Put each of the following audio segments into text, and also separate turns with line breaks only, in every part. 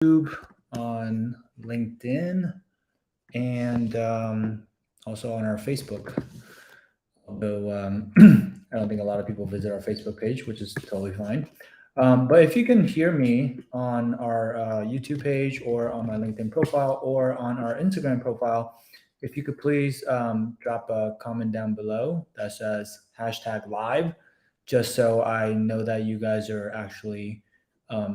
YouTube, on LinkedIn, and also on our Facebook. Although I don't think a lot of people visit our Facebook page, which is totally fine. But if you can hear me on our YouTube page or on my LinkedIn profile or on our Instagram profile, if you could please drop a comment down below that says hashtag live, just so I know that you guys are actually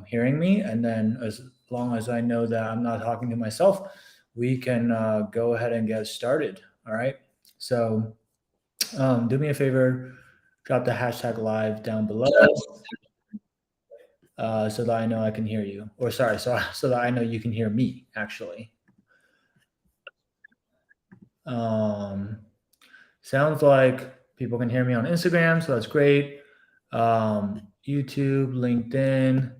hearing me. And then as long as I know that I'm not talking to myself, we can go ahead and get started. All right. So do me a favor, drop the hashtag live down below so that I know I can hear you. Or sorry, so that I know you can hear me, actually. Um, Sounds like people can hear me on Instagram, so that's great. YouTube, LinkedIn,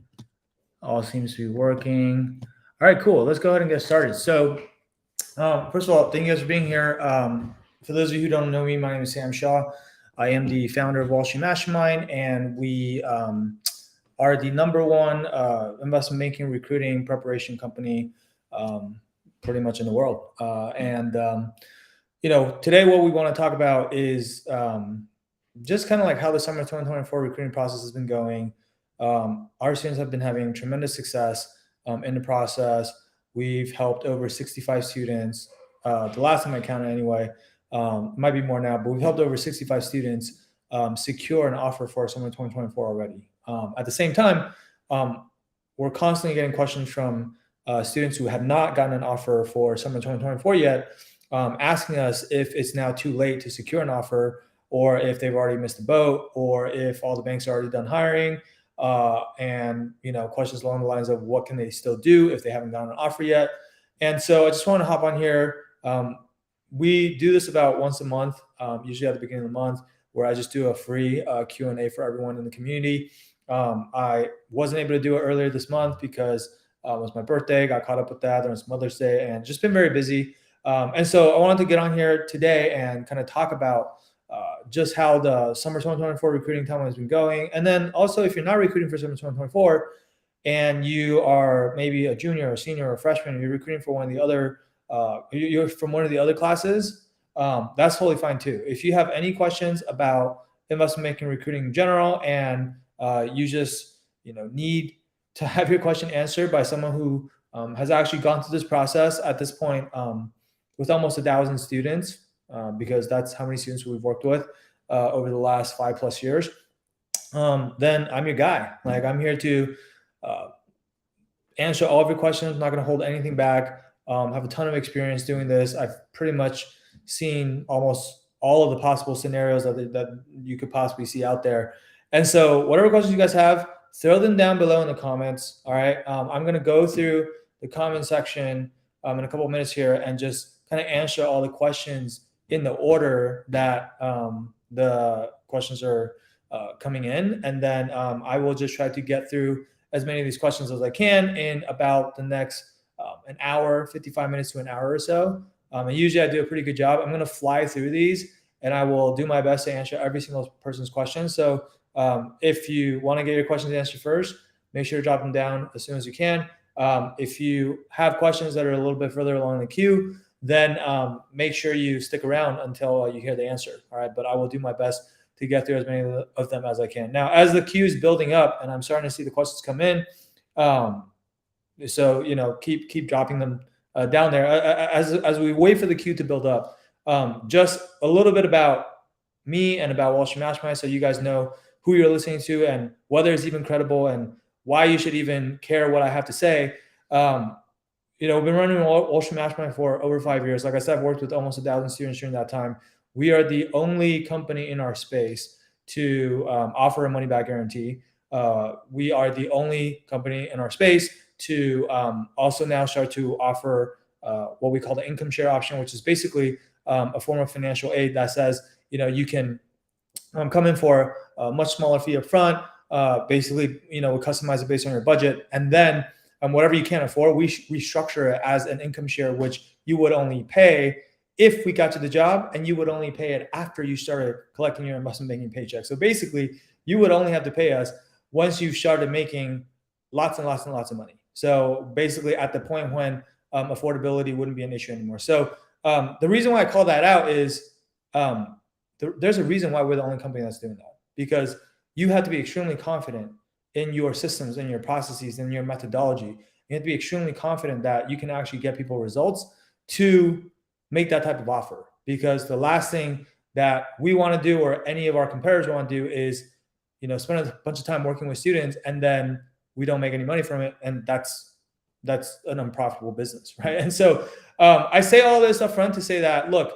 all seems to be working. All right, cool. Let's go ahead and get started. So, first of all, thank you guys for being here. For those of you who don't know me, my name is Sam Shaw. I am the founder of Wall Street Mastermind, and we are the number one investment banking recruiting preparation company pretty much in the world. Today what we want to talk about is just kind of like how the summer 2024 recruiting process has been going. Our students have been having tremendous success in the process. We've helped over 65 students. The last time I counted anyway, might be more now, but we've helped over 65 students secure an offer for summer 2024 already. At the same time, we're constantly getting questions from students who have not gotten an offer for summer 2024 yet, asking us if it's now too late to secure an offer, or if they've already missed the boat, or if all the banks are already done hiring, and questions along the lines of what can they still do if they haven't gotten an offer yet. And so I just want to hop on here. We do this about once a month, usually at the beginning of the month, where I just do a free Q&A for everyone in the community. I wasn't able to do it earlier this month because it was my birthday, got caught up with that. There was Mother's Day and just been very busy. And so I wanted to get on here today and kind of talk about just how the summer 2024 recruiting timeline has been going. And then also, if you're not recruiting for summer 2024 and you are maybe a junior or senior or a freshman, and you're recruiting for one of the other, you're from one of the other classes, that's totally fine too. If you have any questions about investment banking recruiting in general, and you just need to have your question answered by someone who has actually gone through this process at this point with almost 1,000 students, because that's how many students we've worked with over the last 5+ years, then I'm your guy. Like, I'm here to answer all of your questions. I'm not going to hold anything back. Have a ton of experience doing this. I've pretty much seen almost all of the possible scenarios that you could possibly see out there. And so whatever questions you guys have, throw them down below in the comments. All right. I'm going to go through the comment section in a couple of minutes here and just kind of answer all the questions in the order that the questions are coming in. And then I will just try to get through as many of these questions as I can in about the next an hour, 55 minutes to an hour or so. And usually I do a pretty good job. I'm going to fly through these and I will do my best to answer every single person's question. So if you want to get your questions answered first, make sure to drop them down as soon as you can. If you have questions that are a little bit further along the queue, then make sure you stick around until you hear the answer. All right. But I will do my best to get through as many of them as I can. Now, as the queue is building up and I'm starting to see the questions come in, so keep dropping them down there as we wait for the queue to build up. Just a little bit about me and about Wall Street Mastermind, so you guys know who you're listening to and whether it's even credible and why you should even care what I have to say. We've been running Wall Street Mastermind for over 5 years. Like I said, I've worked with almost 1,000 students during that time. We are the only company in our space to offer a money-back guarantee. We are the only company in our space to also now start to offer what we call the income share option, which is basically a form of financial aid that says, you can come in for a much smaller fee up front. Basically, we customize it based on your budget. And then whatever you can't afford, we structure it as an income share, which you would only pay if we got you the job, and you would only pay it after you started collecting your investment banking paycheck. So basically, you would only have to pay us once you started making lots and lots and lots of money. So basically at the point when affordability wouldn't be an issue anymore. So the reason why I call that out is there's a reason why we're the only company that's doing that, because you have to be extremely confident in your systems, in your processes, in your methodology. You have to be extremely confident that you can actually get people results to make that type of offer. Because the last thing that we want to do, or any of our competitors want to do, is spend a bunch of time working with students and then we don't make any money from it, and that's an unprofitable business, right? And so I say all this up front to say that, look,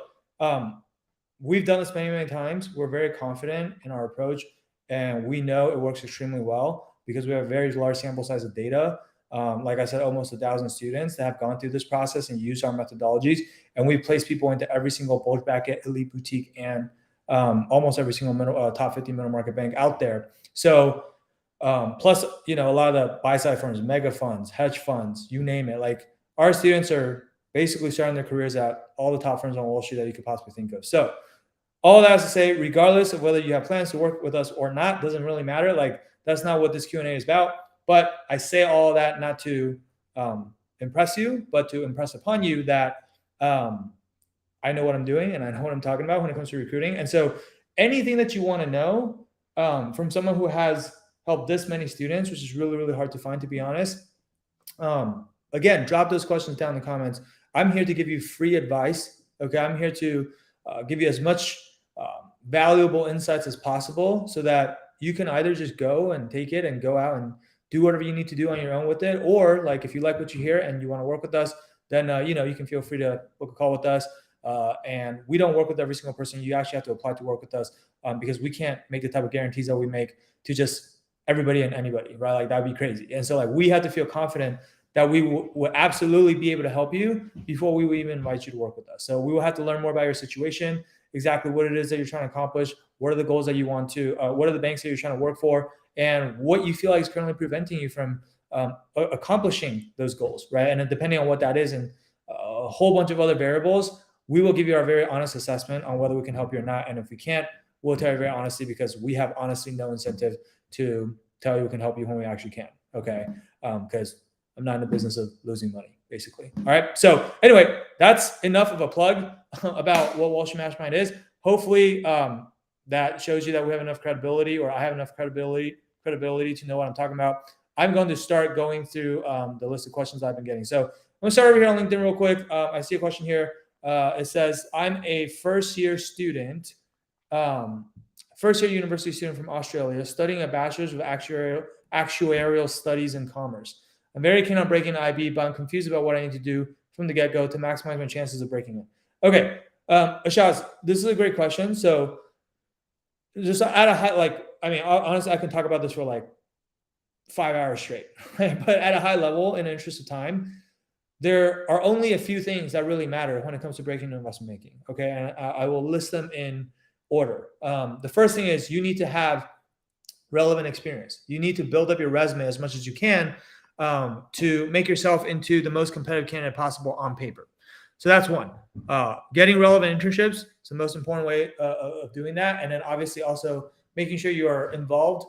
we've done this many times. We're very confident in our approach, and we know it works extremely well because we have a very large sample size of data. Like I said, almost 1,000 students that have gone through this process and used our methodologies, and we've placed people into every single bulge bracket, elite boutique, and almost every single top 50 middle market bank out there. So plus, a lot of the buy-side firms, mega funds, hedge funds, you name it. Like, our students are basically starting their careers at all the top firms on Wall Street that you could possibly think of. So all that is to say, regardless of whether you have plans to work with us or not, doesn't really matter. Like, that's not what this Q&A is about. But I say all that not to impress you, but to impress upon you that I know what I'm doing and I know what I'm talking about when it comes to recruiting. And so anything that you want to know from someone who has helped this many students, which is really, really hard to find, to be honest, again, drop those questions down in the comments. I'm here to give you free advice. Okay, I'm here to give you as much valuable insights as possible so that you can either just go and take it and go out and do whatever you need to do on your own with it, or like, if you like what you hear and you want to work with us, then you can feel free to book a call with us. And we don't work with every single person. You actually have to apply to work with us because we can't make the type of guarantees that we make to just everybody and anybody, right? Like, that'd be crazy. And so, like, we have to feel confident that we will absolutely be able to help you before we will even invite you to work with us. So we will have to learn more about your situation, exactly what it is that you're trying to accomplish, what are the goals that you want to, what are the banks that you're trying to work for, and what you feel like is currently preventing you from accomplishing those goals, right? And then depending on what that is and a whole bunch of other variables, we will give you our very honest assessment on whether we can help you or not. And if we can't, we'll tell you very honestly, because we have honestly no incentive to tell you we can help you when we actually can, okay? Because I'm not in the business of losing money, basically. All right. So anyway, that's enough of a plug about what Wall Street Mastermind is. Hopefully that shows you that we have enough credibility, or I have enough credibility to know what I'm talking about. I'm going to start going through the list of questions I've been getting. So I'm going to start over here on LinkedIn real quick. I see a question here. It says, I'm a first-year student, first-year university student from Australia, studying a bachelor's of actuarial studies in commerce. I'm very keen on breaking IB, but I'm confused about what I need to do from the get-go to maximize my chances of breaking it. Okay, Ashaz, this is a great question. So just at a high, honestly, I can talk about this for like 5 hours straight, right? But at a high level, in the interest of time, there are only a few things that really matter when it comes to breaking into investment banking, okay? And I will list them in order. The first thing is you need to have relevant experience. You need to build up your resume as much as you can to make yourself into the most competitive candidate possible on paper. So that's one. Getting relevant internships is the most important way of doing that. And then obviously also making sure you are involved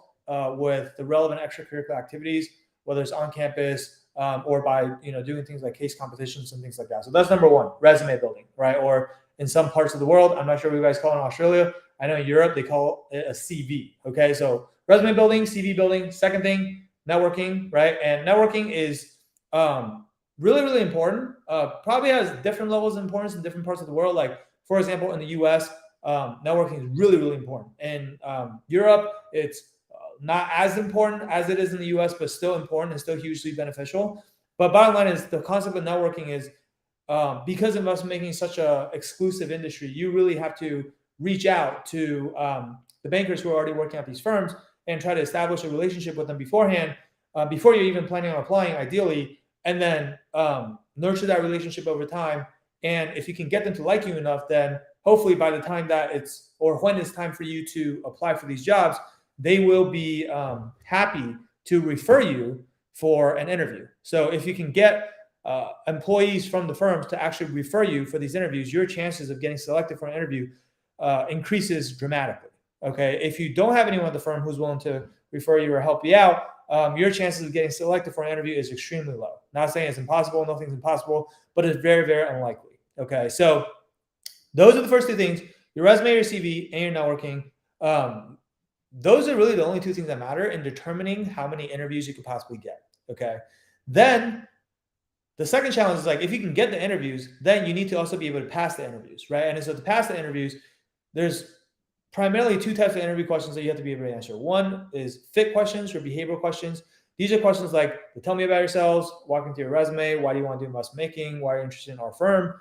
with the relevant extracurricular activities, whether it's on campus or by doing things like case competitions and things like that. So that's number one, resume building, right? Or in some parts of the world, I'm not sure what you guys call it in Australia. I know in Europe they call it a CV. Okay, so resume building, CV building. Second thing, networking, right? And networking is really, really important. Probably has different levels of importance in different parts of the world. Like, for example, in the US, networking is really, really important. In Europe, it's not as important as it is in the US, but still important and still hugely beneficial. But bottom line is the concept of networking is because investment banking is such an exclusive industry, you really have to reach out to the bankers who are already working at these firms and try to establish a relationship with them beforehand, before you're even planning on applying, ideally, and then nurture that relationship over time. And if you can get them to like you enough, then hopefully by the time that when it's time for you to apply for these jobs, they will be happy to refer you for an interview. So if you can get employees from the firms to actually refer you for these interviews, your chances of getting selected for an interview increases dramatically. Okay, if you don't have anyone at the firm who's willing to refer you or help you out, your chances of getting selected for an interview is extremely low. Not saying it's impossible, nothing's impossible, but it's very, very unlikely. Okay, so those are the first two things: your resume, your CV, and your networking. Those are really the only two things that matter in determining how many interviews you could possibly get. Okay, then the second challenge is like, if you can get the interviews, then you need to also be able to pass the interviews, right? And so to pass the interviews, there's primarily two types of interview questions that you have to be able to answer. One is fit questions or behavioral questions. These are questions like, tell me about yourselves, walk into your resume, why do you want to do investment banking, why are you interested in our firm,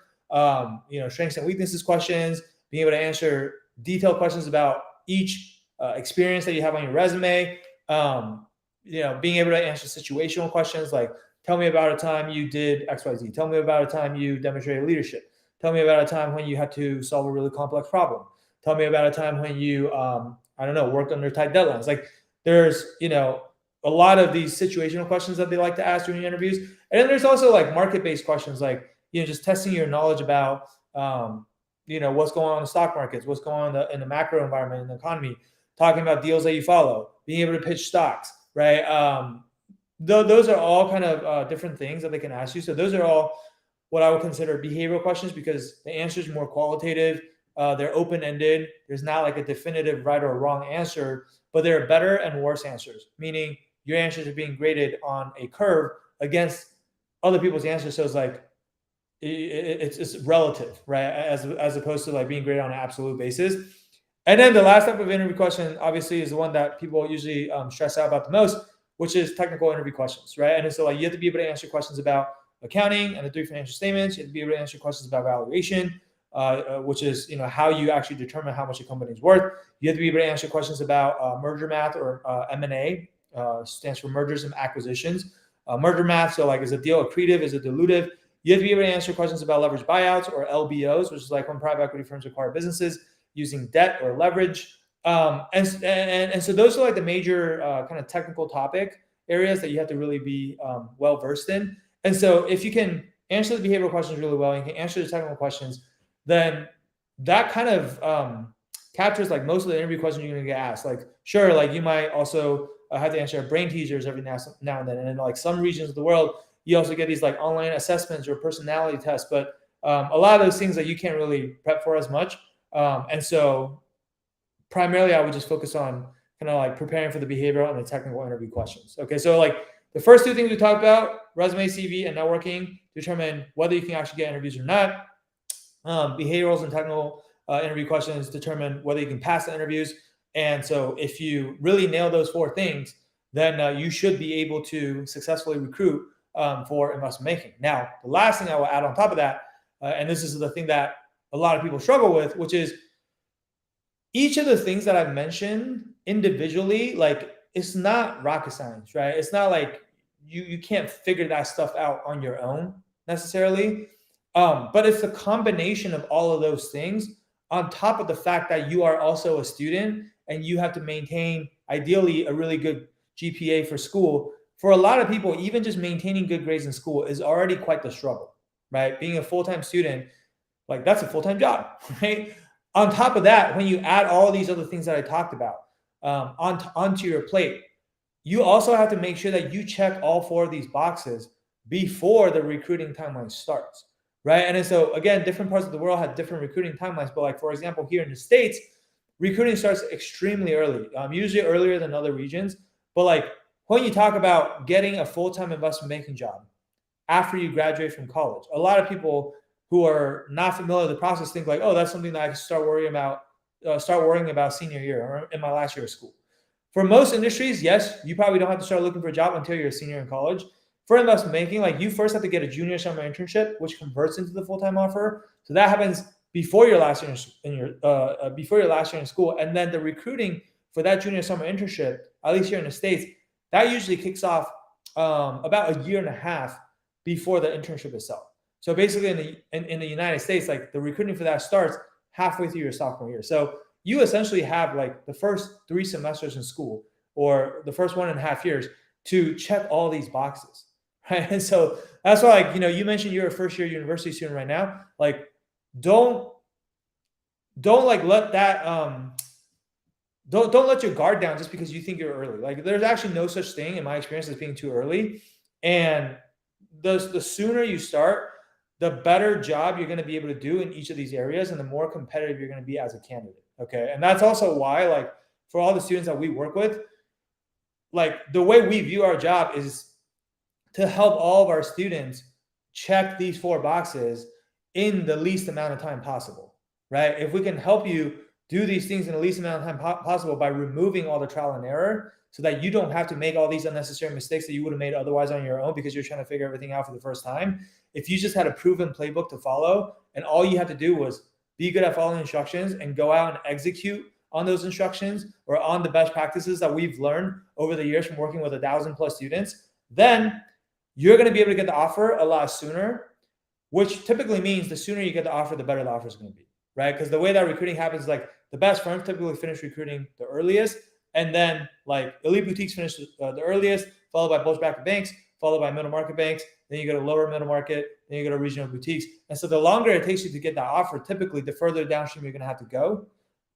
strengths and weaknesses questions, being able to answer detailed questions about each experience that you have on your resume, being able to answer situational questions like, tell me about a time you did XYZ, tell me about a time you demonstrated leadership, tell me about a time when you had to solve a really complex problem, tell me about a time when you, worked under tight deadlines. Like there's, a lot of these situational questions that they like to ask during interviews. And then there's also like market-based questions, like, just testing your knowledge about, what's going on in the stock markets, what's going on in the macro environment, in the economy, talking about deals that you follow, being able to pitch stocks, right? Those are all kind of different things that they can ask you. So those are all what I would consider behavioral questions, because the answer is more qualitative. They're open-ended. There's not like a definitive right or wrong answer, but there are better and worse answers, meaning your answers are being graded on a curve against other people's answers. So it's like, it's relative, right? As opposed to like being graded on an absolute basis. And then the last type of interview question, obviously, is the one that people usually stress out about the most, which is technical interview questions, right? And so like you have to be able to answer questions about accounting and the 3 financial statements. You have to be able to answer questions about valuation, which is how you actually determine how much a company is worth. You have to be able to answer questions about merger math, or M&A, stands for mergers and acquisitions. Merger math, so like, is a deal accretive, is it dilutive? You have to be able to answer questions about leverage buyouts, or LBOs, which is like when private equity firms acquire businesses using debt or leverage. And so those are like the major kind of technical topic areas that you have to really be well versed in. And so if you can answer the behavioral questions really well, and you can answer the technical questions, then that kind of captures like most of the interview questions you're going to get asked. Like, sure, like you might also have to answer brain teasers every now and then. And in like some regions of the world, you also get these like online assessments or personality tests, but a lot of those things that you can't really prep for as much. And so primarily I would just focus on kind of like preparing for the behavioral and the technical interview questions. Okay, so like the first two things we talked about, resume, CV, and networking, determine whether you can actually get interviews or not. Behaviorals and technical interview questions determine whether you can pass the interviews. And so if you really nail those 4 things, then you should be able to successfully recruit for investment banking. Now, the last thing I will add on top of that, and this is the thing that a lot of people struggle with, which is each of the things that I've mentioned individually, like it's not rocket science, right? It's not like you can't figure that stuff out on your own necessarily. But it's a combination of all of those things on top of the fact that you are also a student and you have to maintain ideally a really good GPA for school. For a lot of people, even just maintaining good grades in school is already quite the struggle, right? Being a full-time student, like that's a full-time job, right? On top of that, when you add all these other things that I talked about onto your plate, you also have to make sure that you check all 4 of these boxes before the recruiting timeline starts, right? And so again, different parts of the world have different recruiting timelines. But like, for example, here in the States, recruiting starts extremely early, usually earlier than other regions. But like when you talk about getting a full-time investment banking job after you graduate from college, a lot of people who are not familiar with the process think like, oh, that's something that I can start worrying about senior year or in my last year of school. For most industries, yes, you probably don't have to start looking for a job until you're a senior in college. For investment banking, like you first have to get a junior summer internship, which converts into the full-time offer. So that happens before your last year in school, and then the recruiting for that junior summer internship, at least here in the States, that usually kicks off about a year and a half before the internship itself. So basically, in the United States, like the recruiting for that starts halfway through your sophomore year. So you essentially have like the first 3 semesters in school, or the first 1.5 years, to check all these boxes, right? And so that's why, like, you mentioned you're a first-year university student right now. Like, don't like let that don't let your guard down just because you think you're early. Like there's actually no such thing in my experience as being too early. And the sooner you start, the better job you're going to be able to do in each of these areas, and the more competitive you're going to be as a candidate. Okay. And that's also why, like, for all the students that we work with, like the way we view our job is to help all of our students check these 4 boxes in the least amount of time possible, right? If we can help you do these things in the least amount of time possible by removing all the trial and error so that you don't have to make all these unnecessary mistakes that you would have made otherwise on your own because you're trying to figure everything out for the first time. If you just had a proven playbook to follow and all you had to do was be good at following instructions and go out and execute on those instructions or on the best practices that we've learned over the years from working with 1,000+ students, then you're going to be able to get the offer a lot sooner, which typically means the sooner you get the offer, the better the offer is going to be, right? Because the way that recruiting happens, like the best firms typically finish recruiting the earliest, and then like elite boutiques finish the earliest, followed by bulge bracket banks, followed by middle market banks. Then you go to lower middle market, then you go to regional boutiques. And so the longer it takes you to get that offer, typically the further downstream you're going to have to go.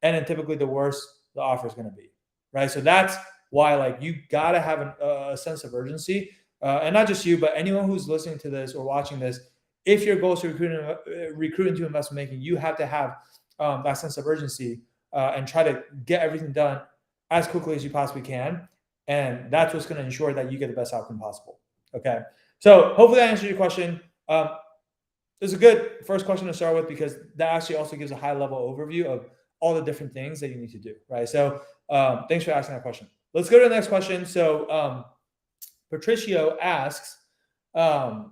And then typically the worse the offer is going to be, right? So that's why, like, you got to have a sense of urgency. And not just you, but anyone who's listening to this or watching this, if your goal is to recruit into investment banking, you have to have that sense of urgency and try to get everything done as quickly as you possibly can. And that's what's going to ensure that you get the best outcome possible. Okay. So hopefully that answered your question. It's a good first question to start with because that actually also gives a high level overview of all the different things that you need to do, right? So thanks for asking that question. Let's go to the next question. So Patricio asks, hi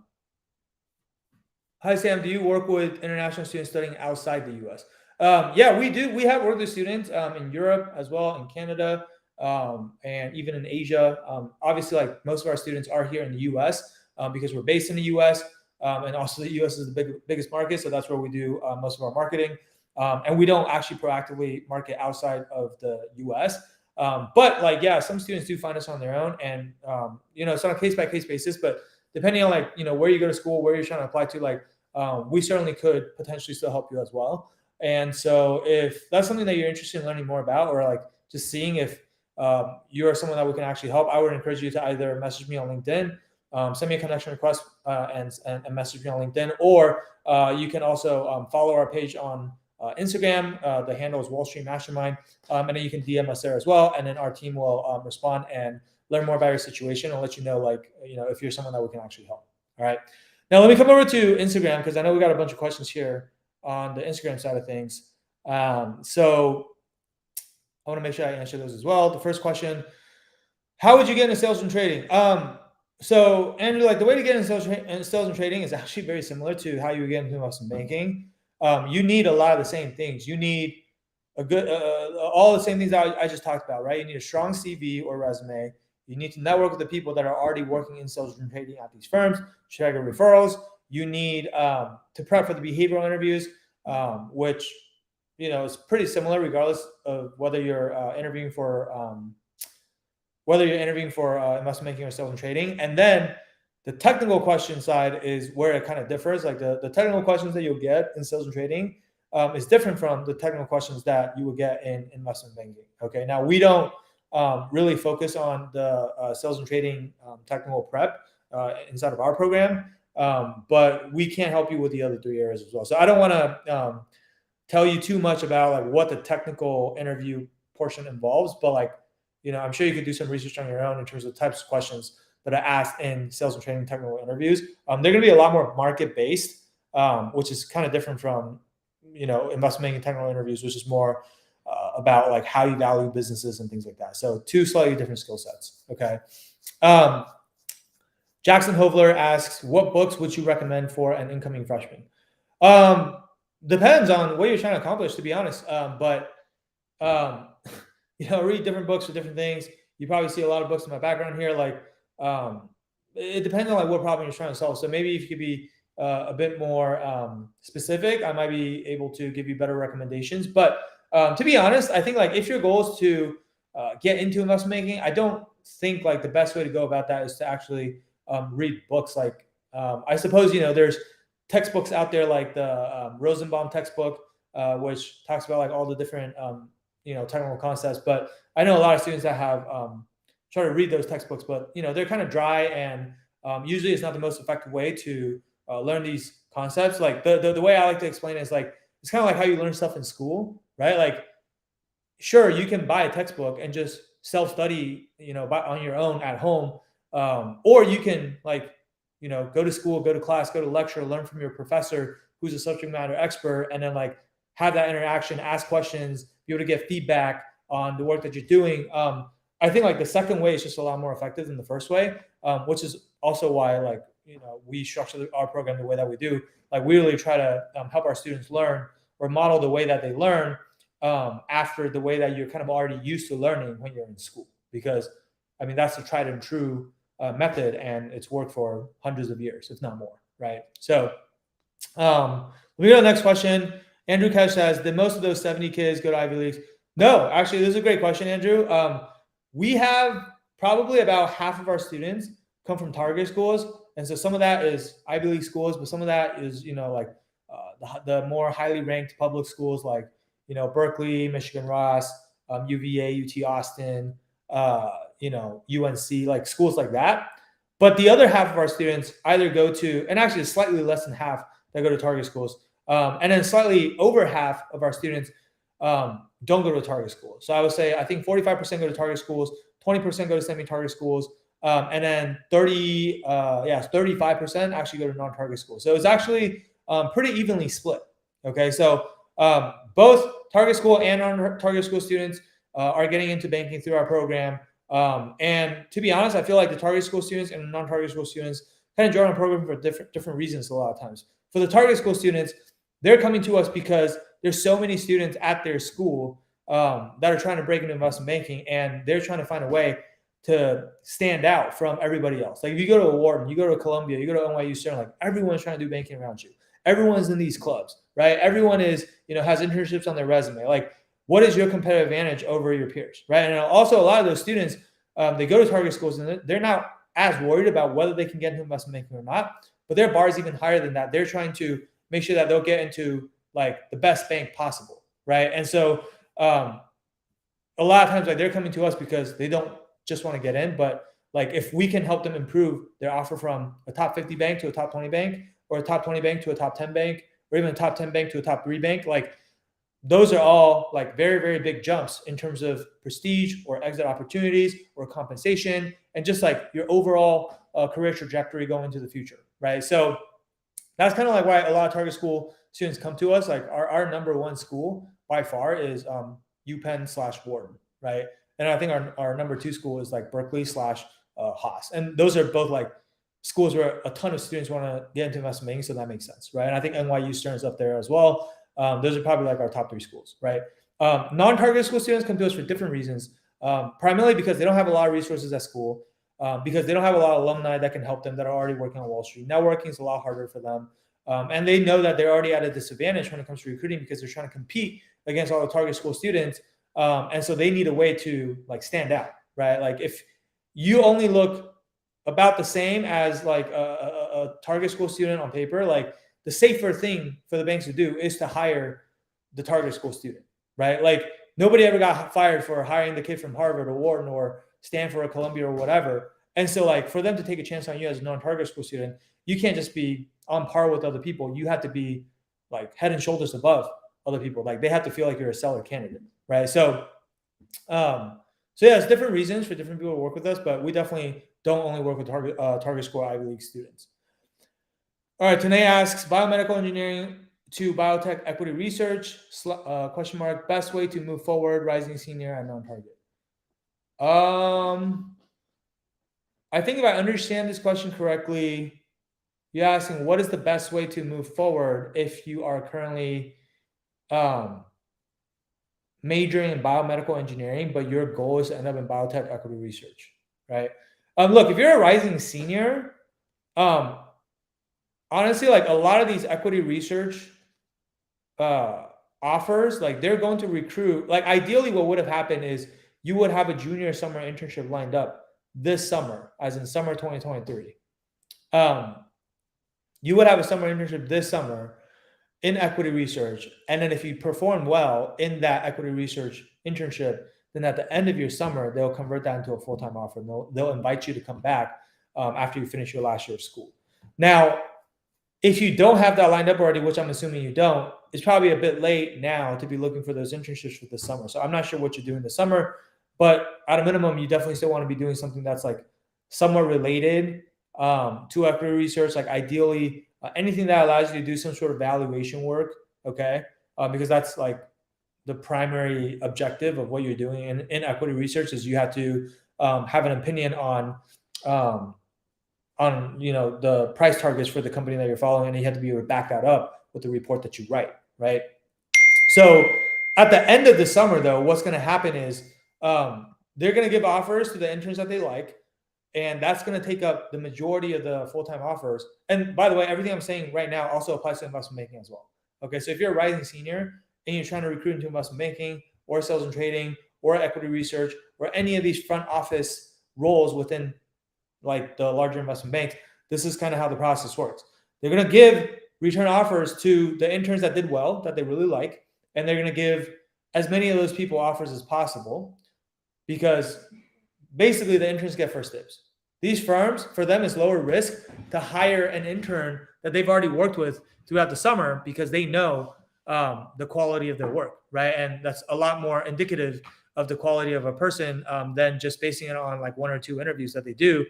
Sam, do you work with international students studying outside the US? Yeah, we do. We have worked with students in Europe as well, in Canada, and even in Asia. Obviously, like most of our students are here in the US because we're based in the US, and also the US is the biggest market, so that's where we do most of our marketing. And we don't actually proactively market outside of the US. But like, yeah, some students do find us on their own, and it's on a case-by-case basis, but depending on like, where you go to school, where you're trying to apply to, like, we certainly could potentially still help you as well. And so if that's something that you're interested in learning more about, or like just seeing if you're someone that we can actually help, I would encourage you to either message me on LinkedIn, send me a connection request and message me on LinkedIn, or you can also follow our page on Instagram. The handle is Wall Street Mastermind, and then you can DM us there as well, and then our team will respond and learn more about your situation and let you know, like, if you're someone that we can actually help. All right. Now let me come over to Instagram because I know we got a bunch of questions here on the Instagram side of things. So I want to make sure I answer those as well. The first question: how would you get into sales and trading? So Andrew, like, the way to get into sales and trading is actually very similar to how you would get into investment banking. You need a lot of the same things. You need a good, all the same things that I just talked about, right? You need a strong CV or resume. You need to network with the people that are already working in sales and trading at these firms, check your referrals. You need to prep for the behavioral interviews, which, is pretty similar regardless of whether you're interviewing for investment banking or sales and trading. And then the technical question side is where it kind of differs. Like the technical questions that you'll get in sales and trading is different from the technical questions that you would get in investment banking. Okay, now we don't really focus on the sales and trading technical prep inside of our program, but we can help you with the other 3 areas as well. So I don't want to tell you too much about like what the technical interview portion involves, but like, I'm sure you could do some research on your own in terms of types of questions that are asked in sales and trading technical interviews. They're going to be a lot more market-based, which is kind of different from, investment banking technical interviews, which is more about like how you value businesses and things like that. So 2 slightly different skill sets. Okay. Jackson Hovler asks, what books would you recommend for an incoming freshman? Depends on what you're trying to accomplish, to be honest. But read different books for different things. You probably see a lot of books in my background here. Like, it depends on like what problem you're trying to solve. So maybe if you could be a bit more specific, I might be able to give you better recommendations. But to be honest, I think like if your goal is to get into investment banking, I don't think like the best way to go about that is to actually read books. Like, I suppose, there's textbooks out there like the Rosenbaum textbook, which talks about like all the different technical concepts. But I know a lot of students that have tried to read those textbooks, but they're kind of dry, and usually it's not the most effective way to learn these concepts. Like the way I like to explain it is like it's kind of like how you learn stuff in school, right? Like, sure, you can buy a textbook and just self-study, on your own at home, or you can go to school, go to class, go to lecture, learn from your professor who's a subject matter expert, and then have that interaction, ask questions, be able to get feedback on the work that you're doing. I think the second way is just a lot more effective than the first way, which is also why we structure our program the way that we do. We really try to help our students learn or model the way that they learn after the way that you're kind of already used to learning when you're in school, because that's the tried and true method, and it's worked for hundreds of years, if not more, right? So let me go to the next question. Andrew Kesh says, did most of those 70 kids go to Ivy Leagues? No, actually, this is a great question, Andrew. We have probably about half of our students come from target schools, and so some of that is Ivy League schools, but some of that is the more highly ranked public schools like Berkeley, Michigan Ross, UVA, UT Austin, UNC, schools like that. But the other half of our students either go to, and actually slightly less than half that go to target schools, and then slightly over half of our students don't go to target schools. So I would say I think 45% go to target schools, 20% go to semi-target schools, and then 35% actually go to non-target schools. So it's actually pretty evenly split. Okay, so both target school and non-target school students are getting into banking through our program. And to be honest, I feel like the target school students and non-target school students kind of join our program for different reasons a lot of times. For the target school students, they're coming to us because there's so many students at their school that are trying to break into investment banking, and they're trying to find a way to stand out from everybody else. If you go to a Wharton, you go to Columbia, you go to NYU Stern, everyone's trying to do banking around you. Everyone's in these clubs, right? Everyone is, has internships on their resume. What is your competitive advantage over your peers, right? And also a lot of those students, they go to target schools and they're not as worried about whether they can get into investment banking or not, but their bar is even higher than that. They're trying to make sure that they'll get into the best bank possible, right? And so a lot of times they're coming to us because they don't just want to get in, but if we can help them improve their offer from a top 50 bank to a top 20 bank, or a top 20 bank to a top 10 bank, or even a top 10 bank to a top 3 bank, those are all very, very big jumps in terms of prestige or exit opportunities or compensation, and just your overall career trajectory going into the future, right? So that's kind of why a lot of target school students come to us. Our number one school by far is UPenn/Wharton, right? And I think our number two school is Berkeley/Haas. And those are both schools where a ton of students want to get into investment banking, so that makes sense, right? And I think NYU Stern is up there as well. Those are probably our top 3 schools, right? Non-target school students come to us for different reasons, primarily because they don't have a lot of resources at school, because they don't have a lot of alumni that can help them that are already working on Wall Street. Networking is a lot harder for them. And they know that they're already at a disadvantage when it comes to recruiting because they're trying to compete against all the target school students. And so they need a way to stand out, right? If you only look about the same as a target school student on paper, the safer thing for the banks to do is to hire the target school student, right? Nobody ever got fired for hiring the kid from Harvard or Wharton or Stanford or Columbia or whatever. And so for them to take a chance on you as a non-target school student, you can't just be on par with other people. You have to be head and shoulders above other people. They have to feel like you're a seller candidate, right? So it's different reasons for different people to work with us, but we definitely don't only work with target school Ivy League students. All right, Tanae asks, biomedical engineering to biotech equity research, question mark, best way to move forward, rising senior and non-target. I think if I understand this question correctly, you're asking what is the best way to move forward if you are currently majoring in biomedical engineering, but your goal is to end up in biotech equity research, right? Look, if you're a rising senior, honestly, a lot of these equity research offers, they're going to recruit. Ideally, what would have happened is you would have a junior summer internship lined up this summer, as in summer 2023. You would have a summer internship this summer in equity research, and then if you perform well in that equity research internship, then at the end of your summer, they'll convert that into a full-time offer. And they'll invite you to come back after you finish your last year of school. Now, if you don't have that lined up already, which I'm assuming you don't, it's probably a bit late now to be looking for those internships for the summer. So I'm not sure what you're doing this summer, but at a minimum, you definitely still want to be doing something that's like somewhat related to equity research, like ideally anything that allows you to do some sort of valuation work, okay? Because that's like the primary objective of what you're doing in equity research is you have to have an opinion on the price targets for the company that you're following, and you have to be able to back that up with the report that you write, right? So at the end of the summer, though, what's going to happen is they're going to give offers to the interns that they like, and that's going to take up the majority of the full-time offers. And by the way, everything I'm saying right now also applies to investment banking as well. Okay, so if you're a rising senior and you're trying to recruit into investment banking or sales and trading or equity research or any of these front office roles within like the larger investment banks, this is kind of how the process works. They're going to give return offers to the interns that did well, that they really like, and they're going to give as many of those people offers as possible because basically the interns get first dibs. These firms, for them, it's lower risk to hire an intern that they've already worked with throughout the summer because they know the quality of their work, right? And that's a lot more indicative of the quality of a person than just basing it on like one or two interviews that they do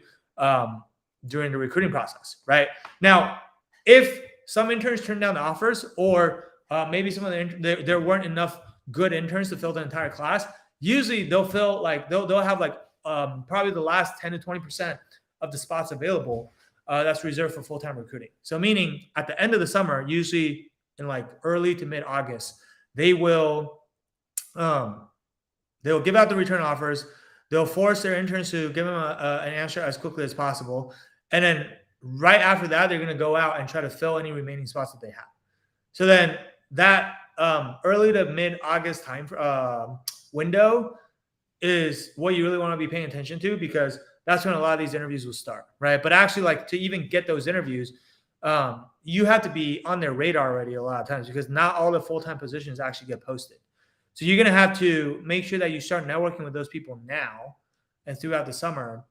during the recruiting process, right? Now, if some interns turn down the offers or maybe some of there weren't enough good interns to fill the entire class, usually they'll fill like they'll have like probably the last 10 to 20% of the spots available that's reserved for full-time recruiting. So meaning at the end of the summer, usually in like early to mid-August, they will they'll give out the return offers. They'll force their interns to give them an answer as quickly as possible. And then right after that, they're going to go out and try to fill any remaining spots that they have. So then that early to mid-August time window is what you really want to be paying attention to because that's when a lot of these interviews will start, right? But actually, like to even get those interviews, you have to be on their radar already a lot of times because not all the full-time positions actually get posted. So you're going to have to make sure that you start networking with those people now and throughout the summer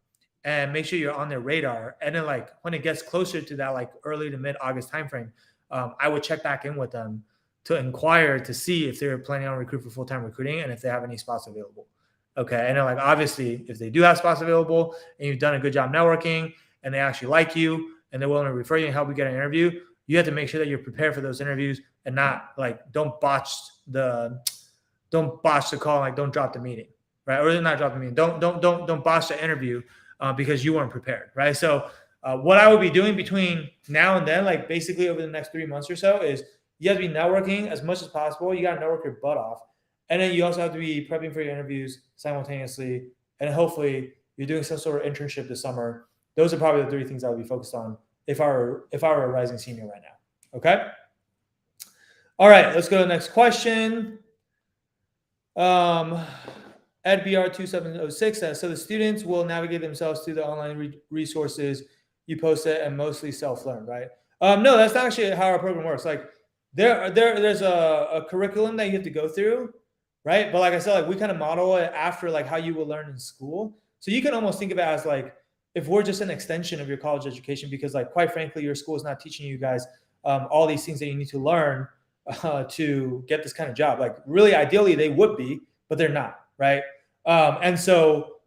and make sure you're on their radar. And then like when it gets closer to that like early to mid-August timeframe, I would check back in with them to inquire to see if they're planning on recruit for full-time recruiting and if they have any spots available. Okay. And then like obviously if they do have spots available and you've done a good job networking and they actually like you and they're willing to refer you and help you get an interview, you have to make sure that you're prepared for those interviews and not like don't botch the call, like don't drop the meeting, right? Or not drop the meeting. Don't botch the interview because you weren't prepared, right? So what I would be doing between now and then, like basically over the next 3 months or so, is you have to be networking as much as possible. You got to network your butt off, and then you also have to be prepping for your interviews simultaneously, and hopefully you're doing some sort of internship this summer. Those are probably the 3 things I would be focused on if I were a rising senior right now. Okay. All right, let's go to the next question. EdBR2706 says, so the students will navigate themselves through the online resources you posted and mostly self-learn, right? No, that's not actually how our program works. Like there's a curriculum that you have to go through, right? But like I said, like we kind of model it after like how you will learn in school. So you can almost think of it as like, if we're just an extension of your college education, because like, quite frankly, your school is not teaching you guys all these things that you need to learn to get this kind of job. Like really, ideally they would be, but they're not, right? And so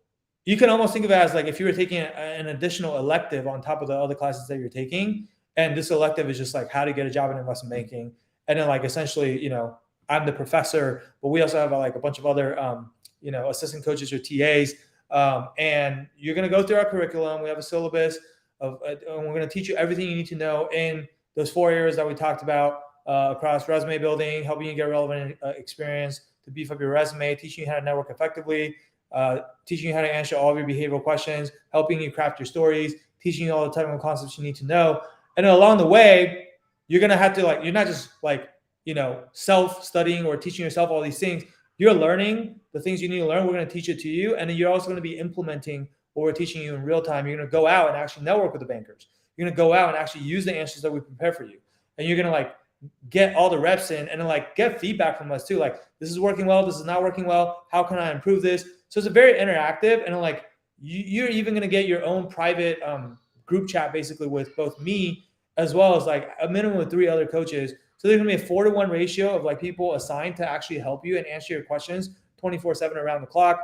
you can almost think of it as like if you were taking an additional elective on top of the other classes that you're taking, and this elective is just like how to get a job in investment banking. And then like essentially, you know, I'm the professor, but we also have like a bunch of other, assistant coaches or TAs. And you're going to go through our curriculum. We have a syllabus and we're going to teach you everything you need to know in those 4 areas that we talked about across resume building, helping you get relevant experience to beef up your resume, teaching you how to network effectively, teaching you how to answer all of your behavioral questions, helping you craft your stories, teaching you all the technical concepts you need to know. And then along the way, you're going to have to you're not just self-studying or teaching yourself all these things. You're learning the things you need to learn. We're going to teach it to you. And then you're also going to be implementing what we're teaching you in real time. You're going to go out and actually network with the bankers. You're going to go out and actually use the answers that we prepare for you. And you're going to get all the reps in and then like get feedback from us too. Like, this is working well, this is not working well. How can I improve this? So it's a very interactive, and like you're even going to get your own private group chat basically with both me as well as like a minimum of 3 other coaches. So there's going to be a 4-to-1 ratio of like people assigned to actually help you and answer your questions 24/7 around the clock.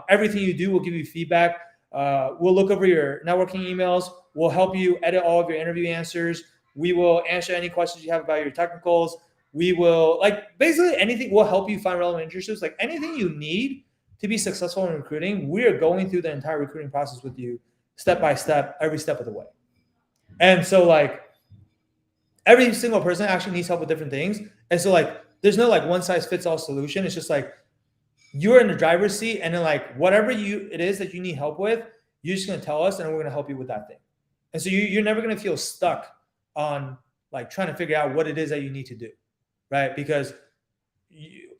Everything you do will give you feedback. We'll look over your networking emails. We'll help you edit all of your interview answers. We will answer any questions you have about your technicals. We will, like, basically anything will help you find relevant internships. Like, anything you need to be successful in recruiting, we are going through the entire recruiting process with you step by step, every step of the way. And so, like, every single person actually needs help with different things. And so, like, there's no, like, one-size-fits-all solution. It's just, like, you're in the driver's seat, and then, like, whatever it is that you need help with, you're just going to tell us, and we're going to help you with that thing. And so you're never going to feel stuck on, like, trying to figure out what it is that you need to do, right? Because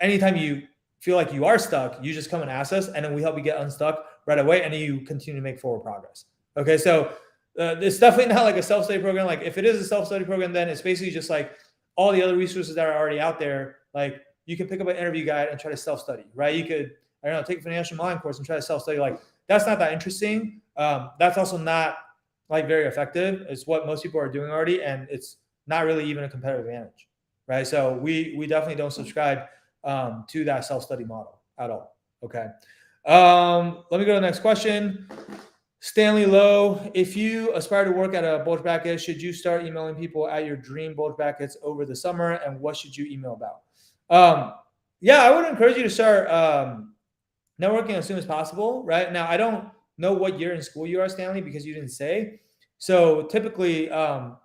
anytime you feel like you are stuck, you just come and ask us, and then we help you get unstuck right away, and then you continue to make forward progress. Okay, so it's definitely not like a self-study program. Like, if it is a self-study program, then it's basically just like all the other resources that are already out there. Like, you can pick up an interview guide and try to self-study, right? You could, I don't know, take a financial modeling course and try to self-study. Like, that's not that interesting. That's also not like very effective. It's what most people are doing already, and it's not really even a competitive advantage, right? So we definitely don't subscribe to that self-study model at all. Okay. Let me go to the next question. Stanley Lowe, if you aspire to work at a bulge bracket, should you start emailing people at your dream bulge brackets over the summer, and what should you email about? Yeah, I would encourage you to start networking as soon as possible. Right now, I don't know what year in school you are, Stanley, because you didn't say. So typically, I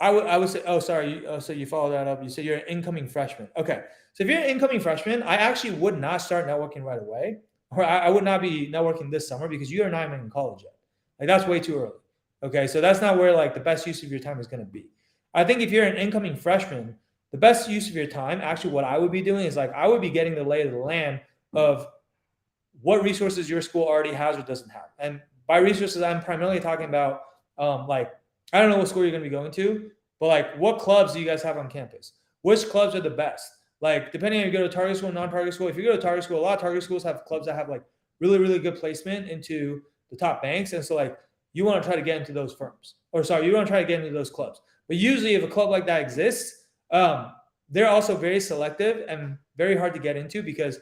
would say, oh, sorry. So you followed that up. You said you're an incoming freshman. Okay. So if you're an incoming freshman, I actually would not start networking right away, or I would not be networking this summer, because you are not even in college yet. Like, that's way too early. Okay. So that's not where, like, the best use of your time is going to be. I think if you're an incoming freshman, the best use of your time, actually, what I would be doing is, like, I would be getting the lay of the land of what resources your school already has or doesn't have. And by resources, I'm primarily talking about, like, I don't know what school you're going to be going to, but, like, what clubs do you guys have on campus? Which clubs are the best? Like, depending on if you go to target school, non-target school. If you go to target school, a lot of target schools have clubs that have, like, really, really good placement into the top banks. And so, like, you want to try to get into those firms. Or, sorry, you want to try to get into those clubs. But usually, if a club like that exists, they're also very selective and very hard to get into, because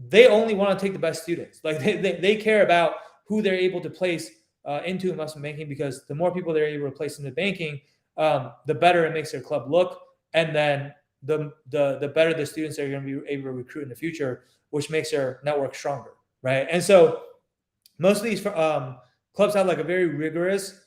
they only want to take the best students. Like, they care about who they're able to place into investment banking, because the more people they're able to place into banking, the better it makes their club look, and then the better the students are going to be able to recruit in the future, which makes their network stronger, right? And so most of these clubs have, like, a very rigorous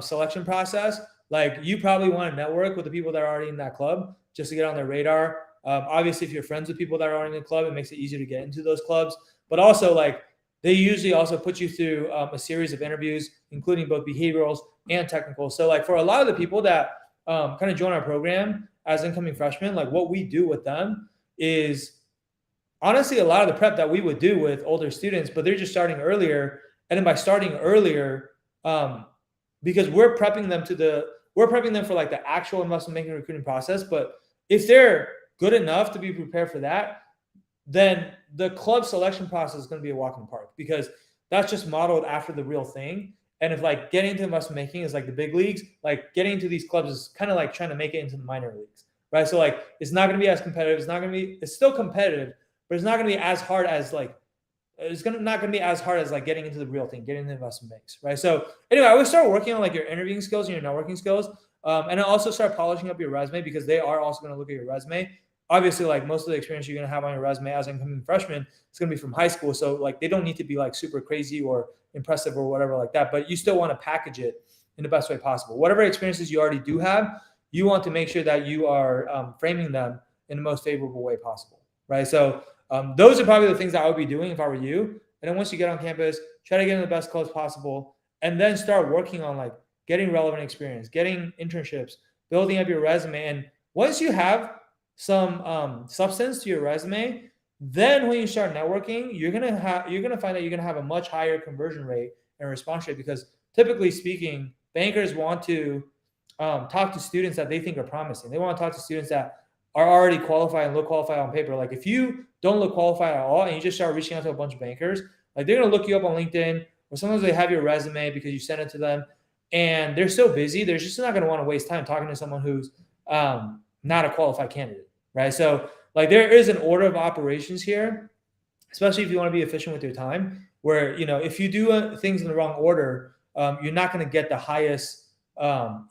selection process. Like, you probably want to network with the people that are already in that club just to get on their radar. Obviously, if you're friends with people that are already in the club, it makes it easier to get into those clubs. But also, like, they usually also put you through a series of interviews, including both behaviorals and technical. So, like, for a lot of the people that kind of join our program as incoming freshmen, like, what we do with them is honestly a lot of the prep that we would do with older students, but they're just starting earlier. And then by starting earlier, because we're prepping them for, like, the actual investment banking recruiting process. But if they're good enough to be prepared for that, then the club selection process is going to be a walk in the park, because that's just modeled after the real thing. And if, like, getting into investment banking is like the big leagues, like, getting into these clubs is kind of like trying to make it into the minor leagues, right? So, like, it's not going to be as competitive. It's still competitive, but it's not going to be as hard as, like, getting into the real thing, getting into investment banks, right? So anyway, I would start working on, like, your interviewing skills and your networking skills. And then also start polishing up your resume, because they are also going to look at your resume. Obviously, like, most of the experience you're going to have on your resume as an incoming freshman is going to be from high school. So, like, they don't need to be, like, super crazy or impressive or whatever like that, but you still want to package it in the best way possible. Whatever experiences you already do have, you want to make sure that you are framing them in the most favorable way possible, right? So those are probably the things that I would be doing if I were you. And then once you get on campus, try to get in the best clubs possible, and then start working on, like, getting relevant experience, getting internships, building up your resume. And once you have some substance to your resume, then when you start networking, you're gonna find that you're gonna have a much higher conversion rate and response rate, because typically speaking, bankers want to talk to students that they think are promising. They want to talk to students that are already qualified and look qualified on paper. Like if you don't look qualified at all and you just start reaching out to a bunch of bankers, like they're going to look you up on LinkedIn, or sometimes they have your resume because you sent it to them, and they're so busy, they're just not going to want to waste time talking to someone who's not a qualified candidate, right? So like there is an order of operations here, especially if you want to be efficient with your time, where, if you do things in the wrong order, you're not going to get the highest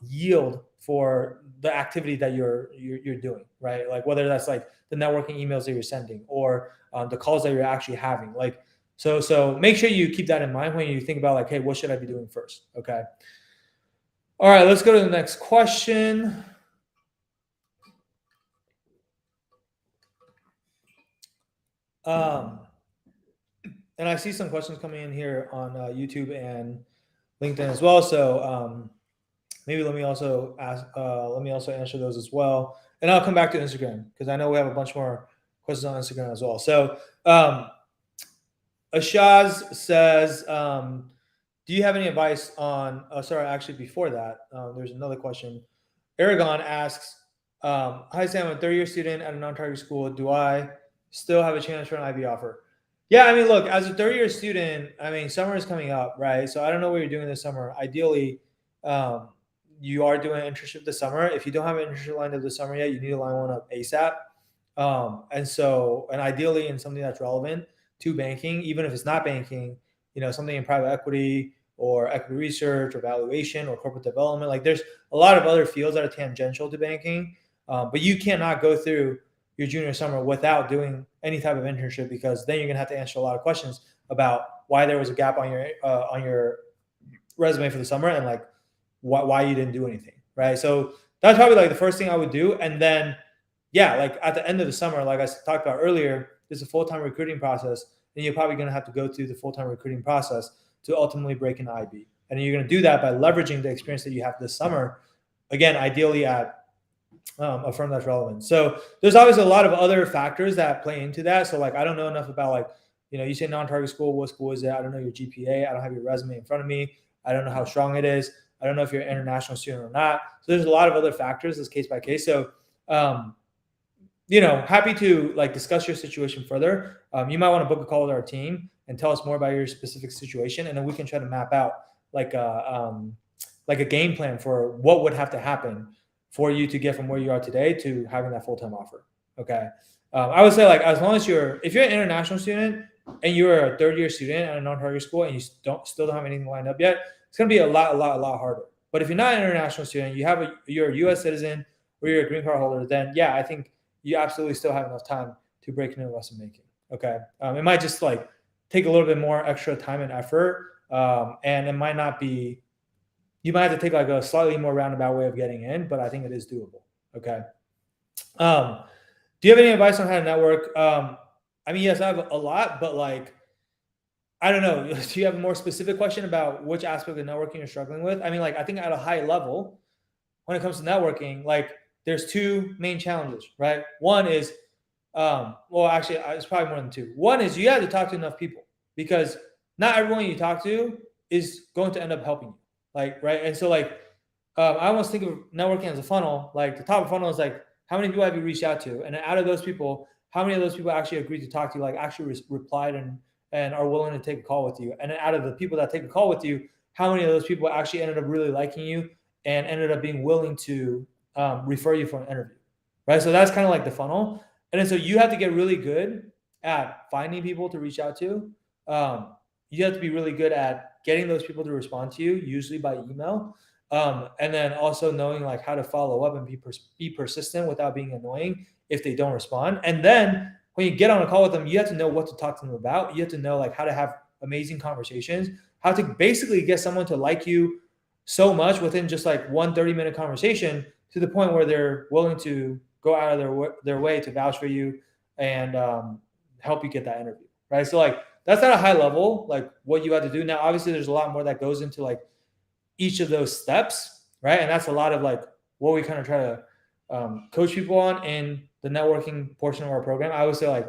yield for the activity that you're doing, right? Like whether that's like the networking emails that you're sending or the calls that you're actually having. Like, so make sure you keep that in mind when you think about like, hey, what should I be doing first? Okay. All right, let's go to the next question. And I see some questions coming in here on YouTube and LinkedIn as well. So maybe let me also answer those as well, and I'll come back to Instagram because I know we have a bunch more questions on Instagram as well. So Ashaz says, do you have any advice on? Actually, before that, there's another question. Aragon asks, "Hi Sam, I'm a third-year student at a non-target school. Do I still have a chance for an IB offer?" Yeah, I mean, look, as a third-year student, I mean, summer is coming up, right? So I don't know what you're doing this summer. Ideally, you are doing an internship this summer. If you don't have an internship lined up this summer yet, you need to line one up ASAP. And ideally in something that's relevant to banking, even if it's not banking, something in private equity or equity research or valuation or corporate development. Like there's a lot of other fields that are tangential to banking, but you cannot go through your junior summer without doing any type of internship, because then you're gonna have to answer a lot of questions about why there was a gap on your resume for the summer and like why you didn't do anything, right? So that's probably like the first thing I would do. And then, yeah, like at the end of the summer, like I talked about earlier, there's a full-time recruiting process, and you're probably going to have to go through the full-time recruiting process to ultimately break into IB. And you're going to do that by leveraging the experience that you have this summer, again, ideally at a firm that's relevant. So there's always a lot of other factors that play into that. So like, I don't know enough about like, you say non-target school, what school is it? I don't know your GPA. I don't have your resume in front of me. I don't know how strong it is. I don't know if you're an international student or not. So there's a lot of other factors. It's case by case. So, happy to like discuss your situation further. You might want to book a call with our team and tell us more about your specific situation, and then we can try to map out like a game plan for what would have to happen for you to get from where you are today to having that full-time offer. Okay. I would say like, as long as if you're an international student and you're a third-year student at a non-target school and you still don't have anything lined up yet, it's going to be a lot harder. But if you're not an international student, you're a U.S. citizen or you're a green card holder, then yeah, I think you absolutely still have enough time to break into investment banking. Okay. It might just like take a little bit more extra time and effort. And it might not be, you might have to take like a slightly more roundabout way of getting in, but I think it is doable. Okay. Do you have any advice on how to network? I mean, yes, I have a lot, but like, I don't know. Do you have a more specific question about which aspect of networking you're struggling with? I mean, like, I think at a high level, when it comes to networking, like there's two main challenges, right? One is, actually, it's probably more than two. One is you have to talk to enough people, because not everyone you talk to is going to end up helping you, like, right? And so like, I almost think of networking as a funnel. Like the top of the funnel is like, how many people have you reached out to? And out of those people, how many of those people actually agreed to talk to you, like actually replied and are willing to take a call with you? And then out of the people that take a call with you, how many of those people actually ended up really liking you and ended up being willing to refer you for an interview, right? So that's kind of like the funnel. And then so you have to get really good at finding people to reach out to. You have to be really good at getting those people to respond to you, usually by email. And then also knowing like how to follow up and be persistent without being annoying if they don't respond. And then when you get on a call with them, you have to know what to talk to them about. You have to know like how to have amazing conversations, how to basically get someone to like you so much within just like 30-minute conversation, to the point where they're willing to go out of their way to vouch for you and help you get that interview, right? So like that's at a high level, like what you have to do. Now, obviously there's a lot more that goes into like each of those steps, right? And that's a lot of like what we kind of try to coach people on in the networking portion of our program. I would say like,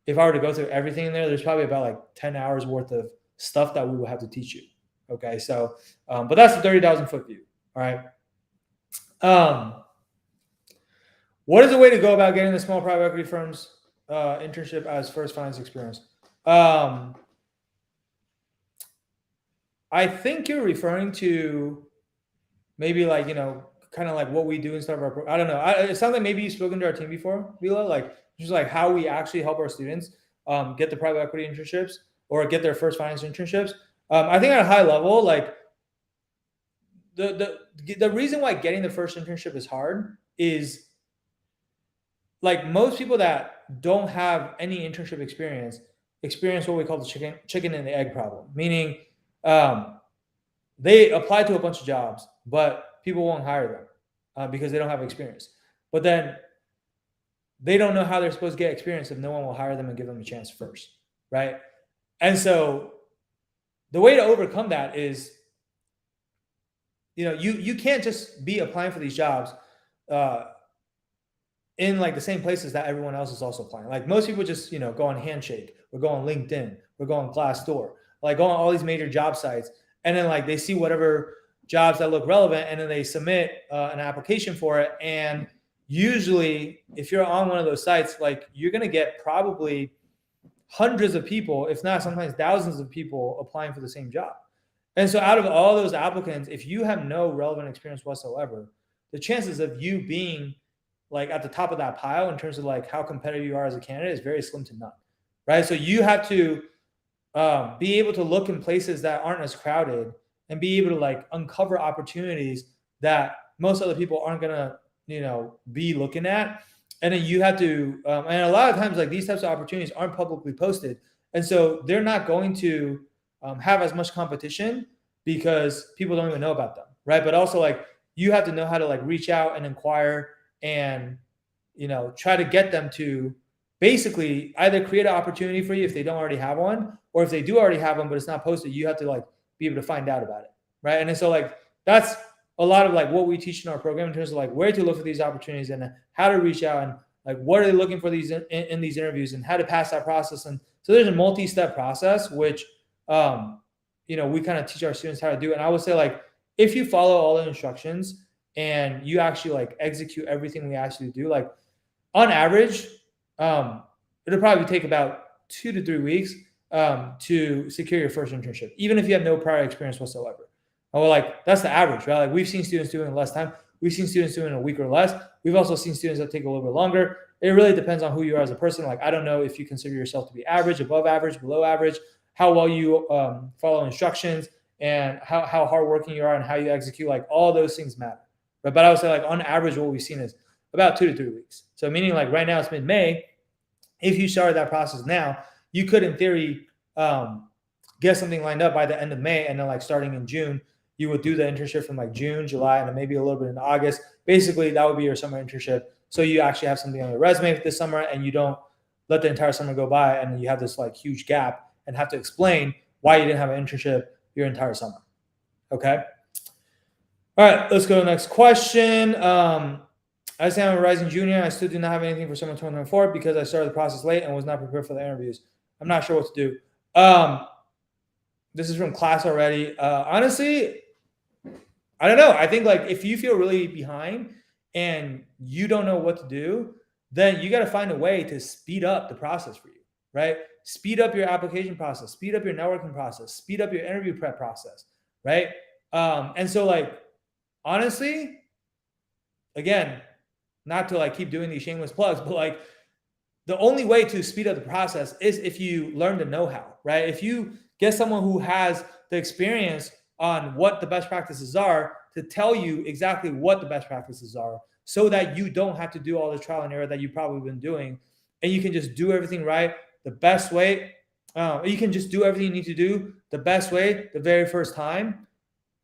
if I were to go through everything in there's probably about like 10 hours worth of stuff that we will have to teach you. Okay. So, but that's the 30,000 foot view. All right. What is the way to go about getting the small private equity firms internship as first finance experience? I think you're referring to maybe like, kind of like what we do instead of our, I don't know. It sounds like maybe you've spoken to our team before, Vila, like just like how we actually help our students get the private equity internships or get their first finance internships. I think at a high level, like the reason why getting the first internship is hard is like most people that don't have any internship experience what we call the chicken and the egg problem, meaning they apply to a bunch of jobs, but people won't hire them because they don't have experience. But then they don't know how they're supposed to get experience if no one will hire them and give them a chance first, right? And so the way to overcome that is, you can't just be applying for these jobs in like the same places that everyone else is also applying. Like most people just, go on Handshake, or go on LinkedIn, or go on Glassdoor, like go on all these major job sites. And then like they see whatever jobs that look relevant and then they submit an application for it. And usually if you're on one of those sites, like you're going to get probably hundreds of people, if not sometimes thousands of people applying for the same job. And so out of all those applicants, if you have no relevant experience whatsoever, the chances of you being like at the top of that pile in terms of like how competitive you are as a candidate is very slim to none, right? So you have to be able to look in places that aren't as crowded and be able to like uncover opportunities that most other people aren't gonna, be looking at. And then you have to, and a lot of times like these types of opportunities aren't publicly posted. And so they're not going to have as much competition because people don't even know about them, right? But also like you have to know how to like reach out and inquire and, try to get them to basically either create an opportunity for you if they don't already have one, or if they do already have one, but it's not posted, you have to like be able to find out about it. Right. And then so like, that's a lot of like what we teach in our program in terms of like where to look for these opportunities and how to reach out and like, what are they looking for these in these interviews and how to pass that process. And so there's a multi-step process, which, we kind of teach our students how to do. And I would say like, if you follow all the instructions and you actually like execute everything we ask you to do, like on average, it'll probably take about 2 to 3 weeks to secure your first internship, even if you have no prior experience whatsoever. And we're like, that's the average, right? Like we've seen students doing it in less time. We've seen students doing it in a week or less. We've also seen students that take a little bit longer. It really depends on who you are as a person. Like, I don't know if you consider yourself to be average, above average, below average, how well you follow instructions and how hardworking you are and how you execute, like all those things matter. Right? But I would say like on average, what we've seen is about 2 to 3 weeks. So meaning like right now it's mid-May. If you started that process now, you could in theory get something lined up by the end of May, and then like starting in June, you would do the internship from like June, July, and then maybe a little bit in August. Basically, that would be your summer internship. So you actually have something on your resume this summer, and you don't let the entire summer go by, and then you have this like huge gap and have to explain why you didn't have an internship your entire summer. Okay. All right, let's go to the next question. I say I'm a rising junior. I still do not have anything for summer 2024 because I started the process late and was not prepared for the interviews. I'm not sure what to do. This is from class already. Honestly, I don't know. I think like if you feel really behind and you don't know what to do, then you got to find a way to speed up the process for you, right? Speed up your application process, speed up your networking process, speed up your interview prep process, right? And so like, honestly, again, not to like keep doing these shameless plugs, but like the only way to speed up the process is if you learn the know-how, right? If you get someone who has the experience on what the best practices are to tell you exactly what the best practices are so that you don't have to do all the trial and error that you've probably been doing, and you can just do everything right the best way. You can just do everything you need to do the best way the very first time.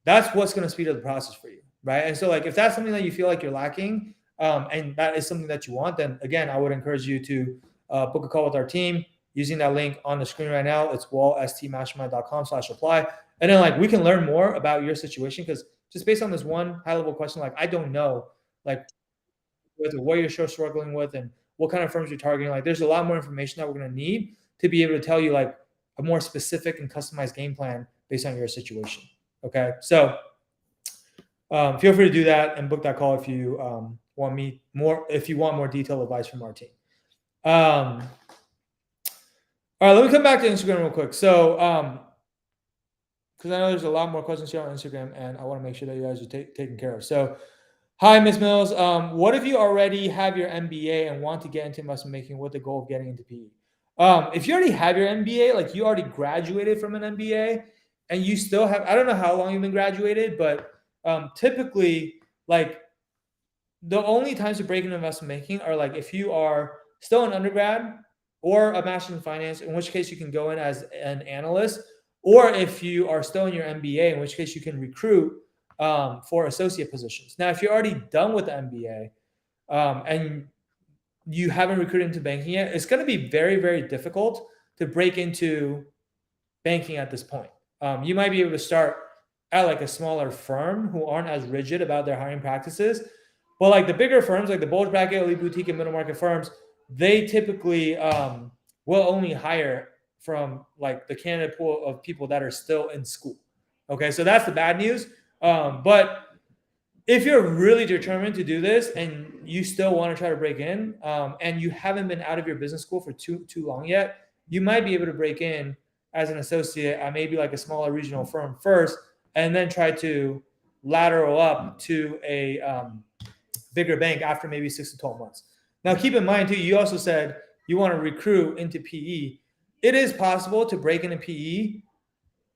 That's what's going to speed up the process for you, right? And so like if that's something that you feel like you're lacking, and that is something that you want, then again, I would encourage you to book a call with our team using that link on the screen right now. It's wallstmastermind.com/apply. And then like we can learn more about your situation, because just based on this one high level question, like I don't know like what you're struggling with and what kind of firms you're targeting. Like there's a lot more information that we're going to need to be able to tell you like a more specific and customized game plan based on your situation. Okay. So feel free to do that and book that call if you if you want more detailed advice from our team. All right, let me come back to Instagram real quick. So, because I know there's a lot more questions here on Instagram, and I want to make sure that you guys are taken care of. So, hi, Ms. Mills. What if you already have your MBA and want to get into investment banking with the goal of getting into PE? If you already have your MBA, like you already graduated from an MBA, and you still have, I don't know how long you've been graduated, but typically, like the only times to break into investment banking are like if you are still an undergrad or a master's in finance, in which case you can go in as an analyst, or if you are still in your MBA, in which case you can recruit for associate positions. Now, if you're already done with the MBA and you haven't recruited into banking yet, it's going to be very, very difficult to break into banking at this point. You might be able to start at like a smaller firm who aren't as rigid about their hiring practices. But like the bigger firms, like the bulge bracket, elite boutique, and middle market firms, they typically will only hire from like the candidate pool of people that are still in school. Okay, so that's the bad news. But if you're really determined to do this and you still want to try to break in, and you haven't been out of your business school for too long yet, you might be able to break in as an associate at maybe like a smaller regional firm first, and then try to lateral up to a bigger bank after maybe 6 to 12 months. Now, keep in mind too, you also said you want to recruit into PE. It is possible to break into PE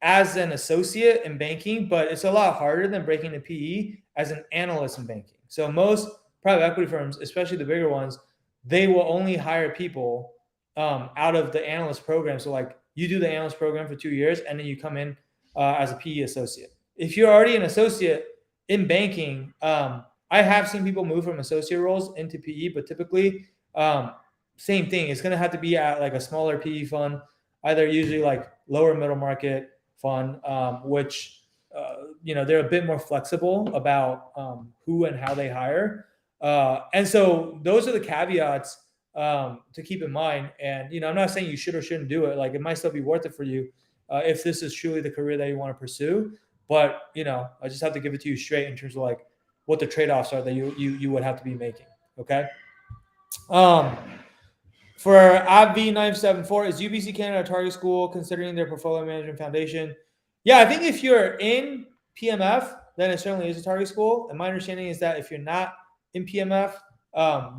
as an associate in banking, but it's a lot harder than breaking into PE as an analyst in banking. So most private equity firms, especially the bigger ones, they will only hire people out of the analyst program. So like you do the analyst program for 2 years and then you come in as a PE associate. If you're already an associate in banking, I have seen people move from associate roles into PE, but typically same thing. It's going to have to be at like a smaller PE fund, either usually like lower middle market fund, which they're a bit more flexible about who and how they hire. And so those are the caveats to keep in mind. And, I'm not saying you should or shouldn't do it. Like it might still be worth it for you if this is truly the career that you want to pursue. But, I just have to give it to you straight in terms of like what the trade-offs are that you would have to be making. Okay. For ABV974, is UBC Canada a target school considering their portfolio management foundation? Yeah, I think if you're in PMF, then it certainly is a target school. And my understanding is that if you're not in PMF,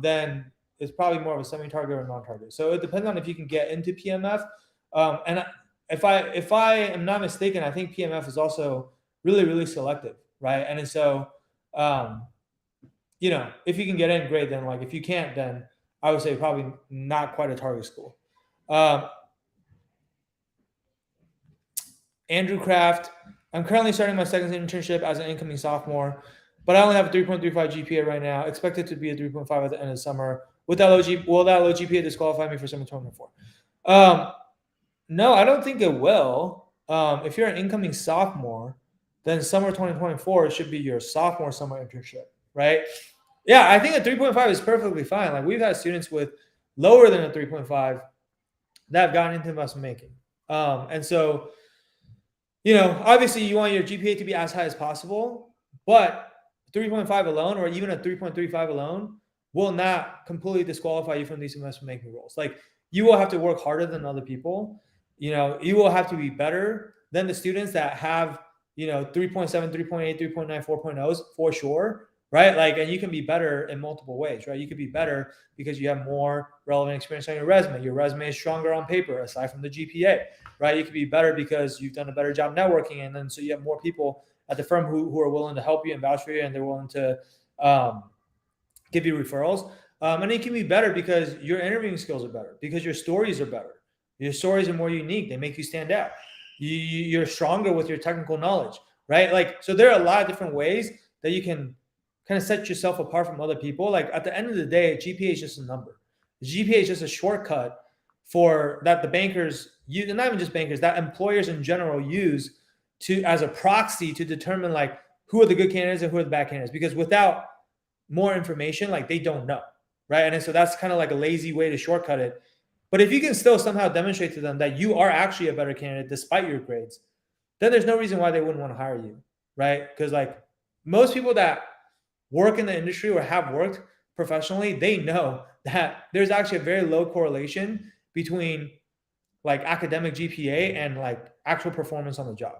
then it's probably more of a semi-target or non-target. So it depends on if you can get into PMF. And if I am not mistaken, I think PMF is also really, really selective, right? And so, if you can get in, great. Then like if you can't, then I would say probably not quite a target school. Andrew Kraft, I'm currently starting my second internship as an incoming sophomore, but I only have a 3.35 GPA right now. Expected to be a 3.5 at the end of the summer. Will that low GPA disqualify me for summer 2024? No, I don't think it will. If you're an incoming sophomore, then summer 2024 should be your sophomore summer internship, right? Yeah, I think a 3.5 is perfectly fine. Like we've had students with lower than a 3.5 that have gotten into investment banking. And so, obviously you want your GPA to be as high as possible, but 3.5 alone or even a 3.35 alone will not completely disqualify you from these investment banking roles. Like you will have to work harder than other people. You will have to be better than the students that have, 3.7, 3.8, 3.9, 4.0s for sure. Right? Like, and you can be better in multiple ways, right? You could be better because you have more relevant experience on your resume. Your resume is stronger on paper, aside from the GPA, right? You could be better because you've done a better job networking. And then, so you have more people at the firm who are willing to help you and vouch for you, and they're willing to give you referrals. And it can be better because your interviewing skills are better, because your stories are better. Your stories are more unique. They make you stand out. You're stronger with your technical knowledge, right? Like, so there are a lot of different ways that you can kind of set yourself apart from other people. Like at the end of the day, GPA is just a number. GPA is just a shortcut for that the bankers use, and not even just bankers, that employers in general use as a proxy to determine like who are the good candidates and who are the bad candidates. Because without more information, like they don't know, right? And so that's kind of like a lazy way to shortcut it. But if you can still somehow demonstrate to them that you are actually a better candidate despite your grades, then there's no reason why they wouldn't want to hire you, right? Because like most people that work in the industry or have worked professionally, they know that there's actually a very low correlation between like academic GPA and like actual performance on the job.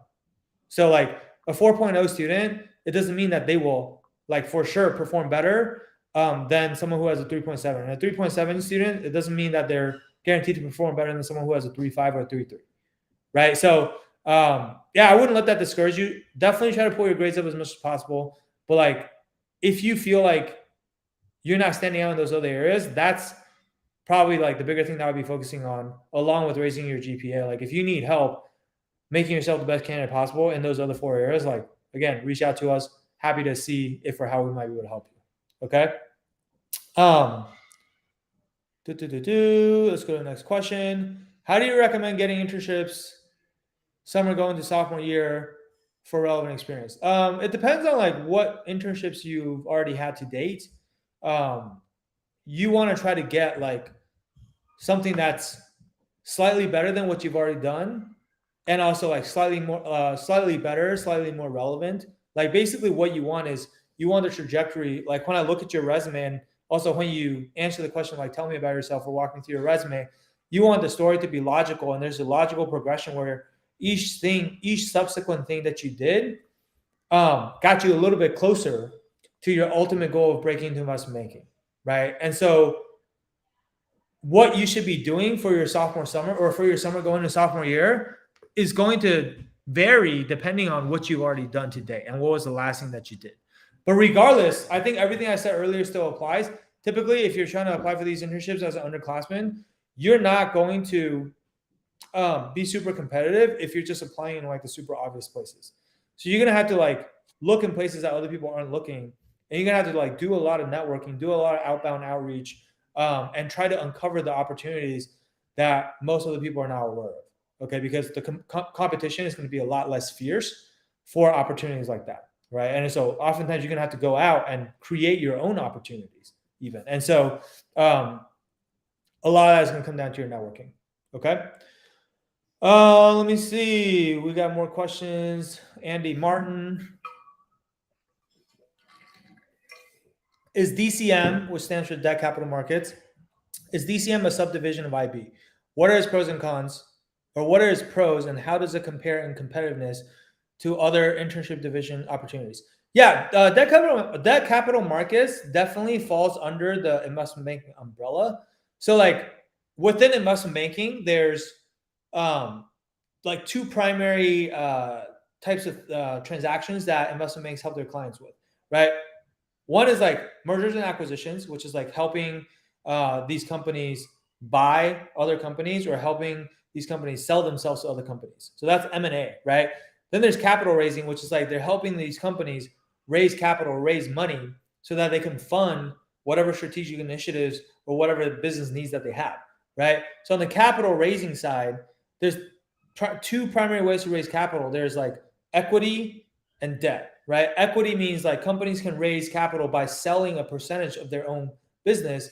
So like a 4.0 student, it doesn't mean that they will like for sure perform better than someone who has a 3.7. And a 3.7 student, it doesn't mean that they're guaranteed to perform better than someone who has a 3.5 or a 3.3, right? So yeah, I wouldn't let that discourage you. Definitely try to pull your grades up as much as possible. But like, if you feel like you're not standing out in those other areas, that's probably like the bigger thing that I would be focusing on, along with raising your GPA. Like if you need help making yourself the best candidate possible in those other 4 areas, like again, reach out to us. Happy to see if or how we might be able to help you. Okay. Let's go to the next question. How do you recommend getting internships summer going to sophomore year for relevant experience? It depends on like what internships you've already had to date. You want to try to get like something that's slightly better than what you've already done, and also like slightly better, slightly more relevant. Like basically what you want is you want the trajectory. Like when I look at your resume, and also when you answer the question, like tell me about yourself or walk me through your resume, you want the story to be logical, and there's a logical progression where each subsequent thing that you did got you a little bit closer to your ultimate goal of breaking into investment banking, right? And so what you should be doing for your sophomore summer or for your summer going to sophomore year is going to vary depending on what you've already done today and what was the last thing that you did. But regardless, I think everything I said earlier still applies. Typically, if you're trying to apply for these internships as an underclassman, you're not going to be super competitive if you're just applying in like the super obvious places. So you're going to have to like look in places that other people aren't looking, and you're going to have to like do a lot of networking, do a lot of outbound outreach, and try to uncover the opportunities that most other people are not aware of. Okay, because the competition is going to be a lot less fierce for opportunities like that, right? And so oftentimes you're going to have to go out and create your own opportunities even. And so a lot of that is going to come down to your networking. Okay. Let me see. We got more questions. Andy Martin. Is DCM, which stands for Debt Capital Markets, is DCM a subdivision of IB? What are its pros and cons? Or what are its pros, and how does it compare in competitiveness to other internship division opportunities? Yeah, debt capital markets definitely falls under the investment banking umbrella. So like within investment banking, there's like two primary types of transactions that investment banks help their clients with, right? One is like mergers and acquisitions, which is like helping these companies buy other companies or helping these companies sell themselves to other companies. So that's M&A, right? Then there's capital raising, which is like they're helping these companies raise capital, raise money so that they can fund whatever strategic initiatives or whatever business needs that they have, right? So on the capital raising side, there's two primary ways to raise capital. There's like equity and debt, right? Equity means like companies can raise capital by selling a percentage of their own business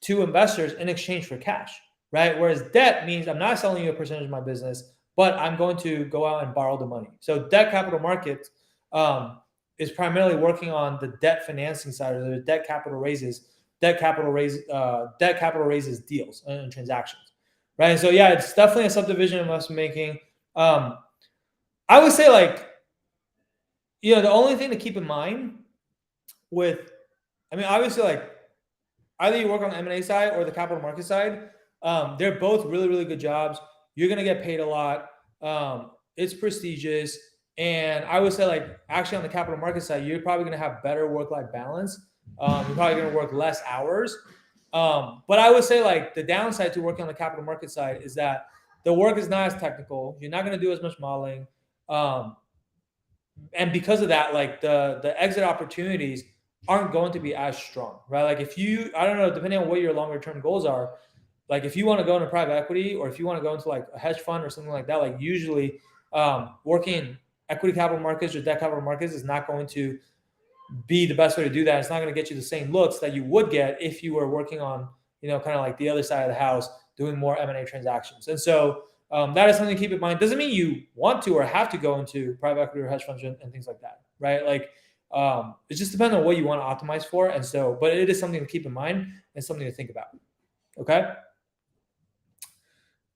to investors in exchange for cash, right? Whereas debt means I'm not selling you a percentage of my business, but I'm going to go out and borrow the money. So debt capital markets is primarily working on the debt financing side, or the debt capital raises deals and transactions, right? And so yeah, it's definitely a subdivision of investment banking. I would say like, the only thing to keep in mind with, obviously like either you work on the M&A side or the capital market side, they're both really, really good jobs. You're going to get paid a lot. It's prestigious. And I would say like actually on the capital market side, you're probably going to have better work-life balance. You're probably going to work less hours. But I would say like the downside to working on the capital market side is that the work is not as technical. You're not going to do as much modeling. And because of that, like the exit opportunities aren't going to be as strong, right? Like if you, I don't know, depending on what your longer term goals are, like if you want to go into private equity or if you want to go into like a hedge fund or something like that, like usually working in equity capital markets or debt capital markets is not going to be the best way to do that. It's not going to get you the same looks that you would get if you were working on, kind of like the other side of the house, doing more M&A transactions. And so that is something to keep in mind. Doesn't mean you want to or have to go into private equity or hedge funds and things like that, right? Like It just depends on what you want to optimize for. And so, but it is something to keep in mind and something to think about. Okay.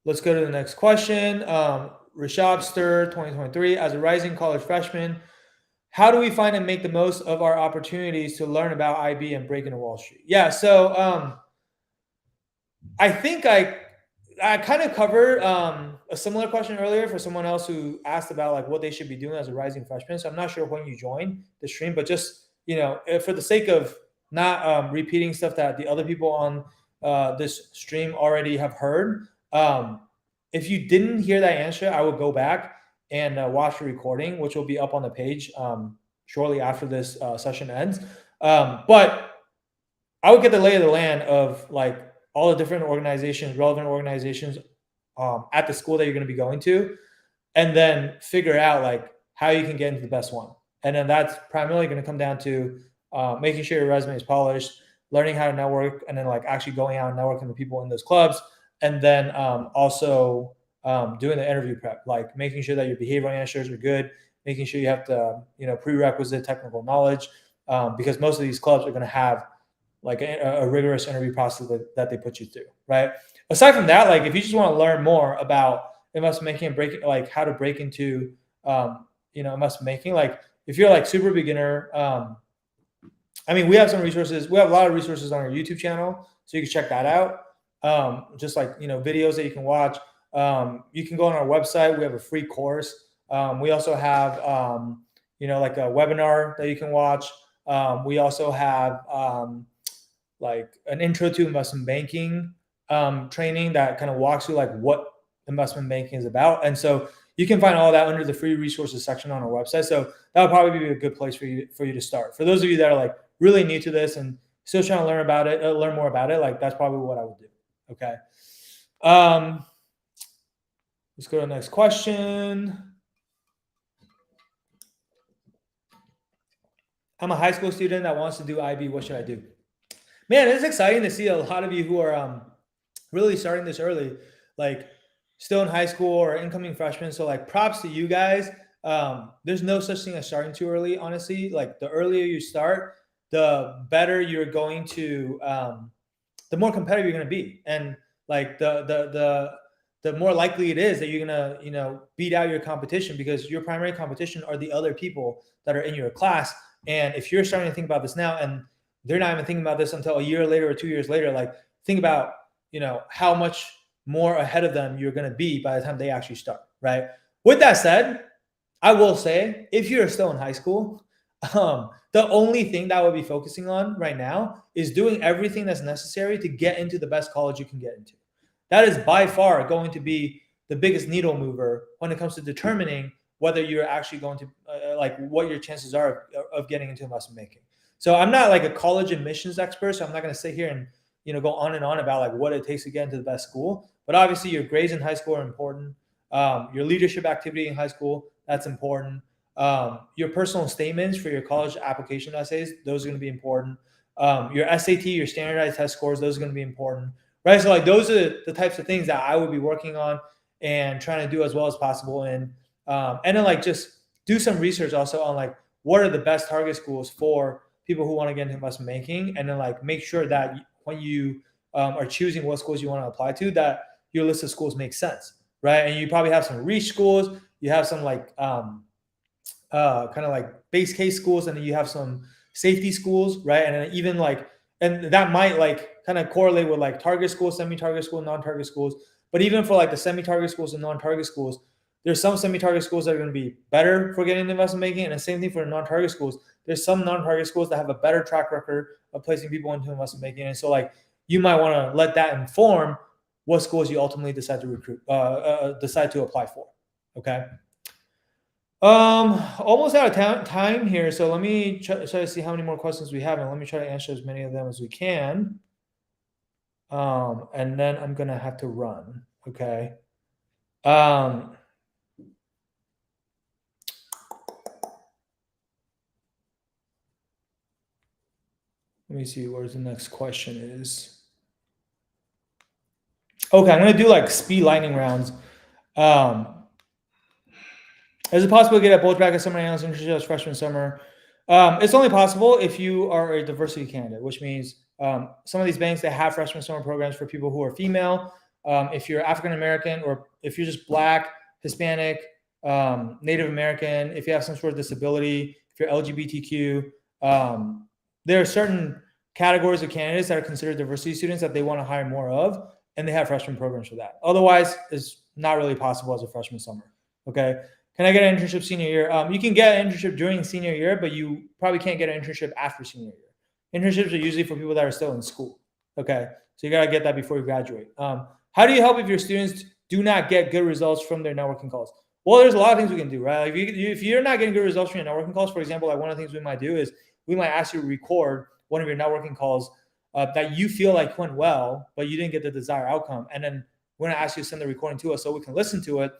Let's go to the next question. Rishab Stir, 2023. As a rising college freshman, how do we find and make the most of our opportunities to learn about IB and break into Wall Street? Yeah, so I think I kind of covered a similar question earlier for someone else who asked about like what they should be doing as a rising freshman. So I'm not sure when you join the stream, but just for the sake of not repeating stuff that the other people on this stream already have heard. If you didn't hear that answer, I would go back and watch the recording, which will be up on the page shortly after this session ends. But I would get the lay of the land of like all the different organizations, relevant organizations at the school that you're going to be going to, and then figure out like how you can get into the best one. And then that's primarily going to come down to making sure your resume is polished, learning how to network, and then like actually going out and networking with people in those clubs. And then also doing the interview prep, like making sure that your behavioral answers are good, making sure you have the prerequisite technical knowledge, because most of these clubs are going to have like a rigorous interview process that they put you through, right? Aside from that, like if you just want to learn more about investment making and breaking, like how to break into investment making, like if you're like super beginner, we have some resources. We have a lot of resources on our YouTube channel, so you can check that out. Just like videos that you can watch. You can go on our website. We have a free course. We also have like a webinar that you can watch. We also have like an intro to investment banking training that kind of walks through like what investment banking is about. And so you can find all that under the free resources section on our website. So that would probably be a good place for you to start. For those of you that are like really new to this and still trying to learn more about it, like that's probably what I would do. Okay. Let's go to the next question. I'm a high school student that wants to do IB. What should I do? Man, it's exciting to see a lot of you who are really starting this early, like still in high school or incoming freshmen. So like props to you guys. There's no such thing as starting too early, honestly. Like the earlier you start, the better you're going to, the more competitive you're going to be. And like the more likely it is that you're going to, beat out your competition, because your primary competition are the other people that are in your class. And if you're starting to think about this now and they're not even thinking about this until a year later or 2 years later, like think about, how much more ahead of them you're going to be by the time they actually start, right? With that said, I will say, if you're still in high school, the only thing that I would be focusing on right now is doing everything that's necessary to get into the best college you can get into. That is by far going to be the biggest needle mover when it comes to determining whether you're actually going to, what your chances are of getting into investment banking. So I'm not like a college admissions expert, so I'm not going to sit here and, go on and on about like what it takes to get into the best school. But obviously your grades in high school are important. Your leadership activity in high school, that's important. Your personal statements for your college application essays, those are going to be important. Your SAT, your standardized test scores, those are going to be important, right? So like those are the types of things that I would be working on and trying to do as well as possible. And then like just do some research also on like what are the best target schools for people who want to get into investment banking, and then like make sure that when you are choosing what schools you want to apply to, that your list of schools makes sense, right? And you probably have some reach schools, you have some like kind of like base case schools, and then you have some safety schools, right? And then even like, and that might like kind of correlate with like target schools, semi-target school, non-target schools. But even for like the semi-target schools and non-target schools, there's some semi-target schools that are going to be better for getting into investment banking, and the same thing for the non-target schools. There's some non-target schools that have a better track record of placing people into investment banking, and so like you might want to let that inform what schools you ultimately decide to recruit, decide to apply for. Okay. Almost out of time here, so let me try to see how many more questions we have, and let me try to answer as many of them as we can. And then I'm gonna have to run. Okay. Let me see where the next question is. Okay, I'm gonna do like speed lightning rounds. Is it possible to get a bulge bracket summer analyst internship as freshman summer? It's only possible if you are a diversity candidate, which means some of these banks, they have freshman summer programs for people who are female. If you're African American, or if you're just Black, Hispanic, Native American, if you have some sort of disability, if you're LGBTQ, there are certain categories of candidates that are considered diversity students that they want to hire more of, and they have freshman programs for that. Otherwise, it's not really possible as a freshman summer. Okay. Can I get an internship senior year? You can get an internship during senior year, but you probably can't get an internship after senior year. Internships are usually for people that are still in school. Okay. So you got to get that before you graduate. How do you help if your students do not get good results from their networking calls? Well, there's a lot of things we can do, right? Like if you're not getting good results from your networking calls, for example, like one of the things we might do is we might ask you to record one of your networking calls that you feel like went well, but you didn't get the desired outcome. And then we're going to ask you to send the recording to us so we can listen to it.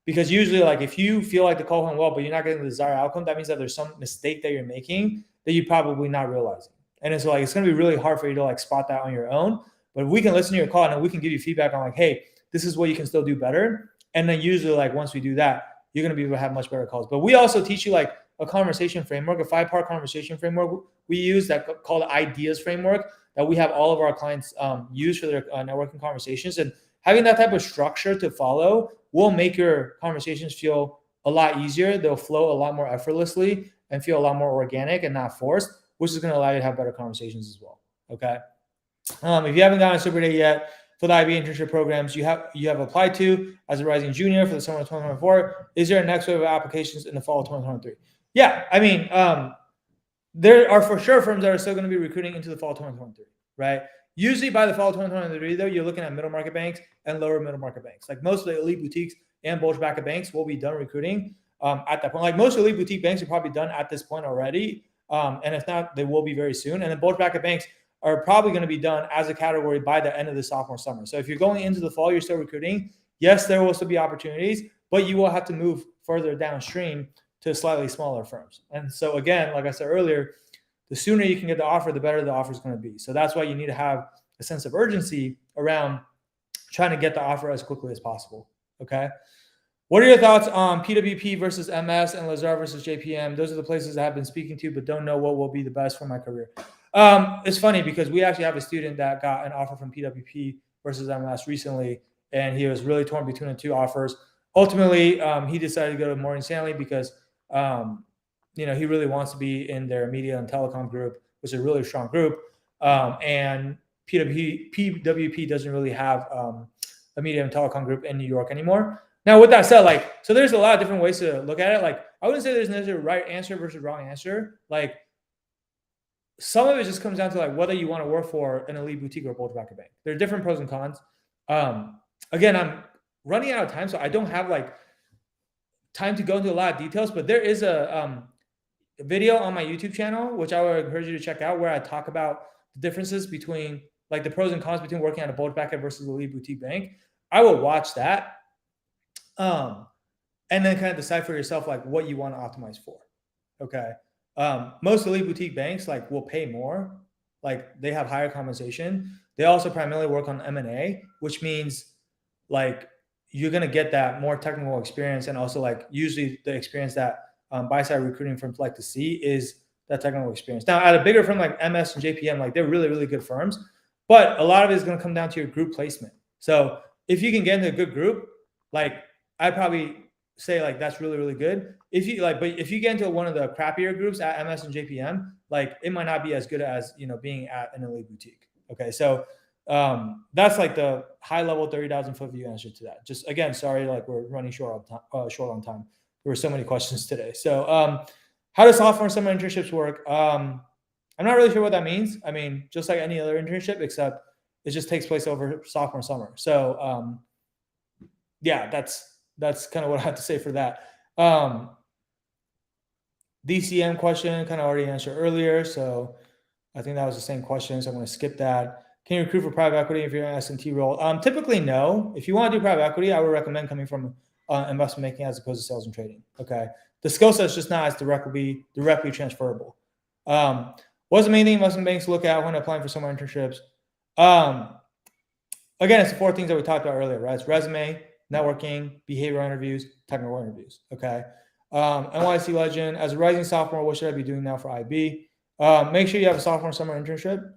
Because usually, like, if you feel like the call went well, but you're not getting the desired outcome, that means that there's some mistake that you're making that you're probably not realizing. And it's like, it's going to be really hard for you to like spot that on your own. But we can listen to your call and we can give you feedback on like, hey, this is what you can still do better. And then usually, like, once we do that, you're going to be able to have much better calls. But we also teach you like a conversation framework, a 5-part conversation framework we use that called the ideas framework that we have all of our clients use for their networking conversations. And having that type of structure to follow will make your conversations feel a lot easier. They'll flow a lot more effortlessly and feel a lot more organic and not forced, which is going to allow you to have better conversations as well. Okay. If you haven't gotten a Super Day yet for the IB internship programs you have applied to as a rising junior for the summer of 2024, is there a next wave of applications in the fall of 2023? Yeah. I mean, there are for sure firms that are still going to be recruiting into the fall of 2023, right? Usually by the fall of 2023, though, you're looking at middle market banks and lower middle market banks. Like most of the elite boutiques and bulge bracket banks will be done recruiting at that point. Like most elite boutique banks are probably done at this point already. And if not, they will be very soon. And then bulge bracket banks are probably going to be done as a category by the end of the sophomore summer. So if you're going into the fall, you're still recruiting. Yes, there will still be opportunities, but you will have to move further downstream to slightly smaller firms. And so again, like I said earlier, the sooner you can get the offer, the better the offer is going to be. So that's why you need to have a sense of urgency around trying to get the offer as quickly as possible. Okay. What are your thoughts on PWP versus MS and Lazard versus JPM? Those are the places I have been speaking to, but don't know what will be the best for my career. It's funny because we actually have a student that got an offer from PWP versus MS recently, and he was really torn between the two offers. Ultimately, he decided to go to Morgan Stanley because he really wants to be in their media and telecom group, which is a really strong group. And PWP doesn't really have a media and telecom group in New York anymore. Now, with that said, so there's a lot of different ways to look at it. Like, I wouldn't say there's necessarily a right answer versus wrong answer. Like, some of it just comes down to like whether you want to work for an elite boutique or a bulge bracket bank. There are different pros and cons. Again, I'm running out of time, so I don't have like time to go into a lot of details, but there is a video on my YouTube channel, which I would encourage you to check out, where I talk about the differences between like the pros and cons between working at a bulge bracket versus a elite boutique bank. I will watch that. And then kind of decide for yourself like what you want to optimize for. Okay. Most elite boutique banks like will pay more, like they have higher compensation. They also primarily work on M&A, which means like you're going to get that more technical experience, and also like usually the experience that buy-side recruiting firms like to see is that technical experience. Now, at a bigger firm like MS and JPM, like they're really, really good firms, but a lot of it is going to come down to your group placement. So if you can get into a good group, like I'd probably say like that's really, really good. If you like, but if you get into one of the crappier groups at MS and JPM, like it might not be as good as being at an elite boutique. Okay, so that's like the high level 30,000 foot view answer to that. Just again, sorry, like we're running short on time. There were so many questions today. So how does sophomore and summer internships work? I'm not really sure what that means. I mean, just like any other internship, except it just takes place over sophomore and summer. So yeah, that's kind of what I have to say for that. DCM question kind of already answered earlier, so I think that was the same question, so I'm going to skip that. Can you recruit for private equity if you're in an S&T role? Typically, no. If you want to do private equity, I would recommend coming from investment banking as opposed to sales and trading. Okay, the skill set is just not as directly transferable. What's the main thing investment banks look at when applying for summer internships? Again, it's the 4 things that we talked about earlier, right? It's resume, networking, behavioral interviews, technical interviews. Okay. NYC legend. As a rising sophomore, what should I be doing now for IB? Make sure you have a sophomore summer internship.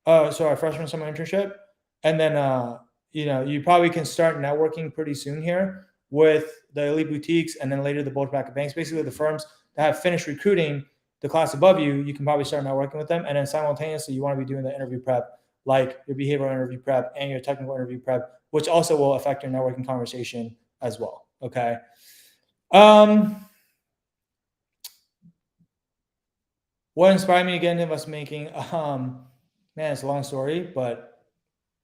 Freshman summer internship. And then, you probably can start networking pretty soon here with the elite boutiques and then later the bulge bracket banks, basically the firms that have finished recruiting the class above you. You can probably start networking with them. And then simultaneously, you want to be doing the interview prep, like your behavioral interview prep and your technical interview prep, which also will affect your networking conversation as well. Okay. What inspired me to get into investment banking? Man, it's a long story, but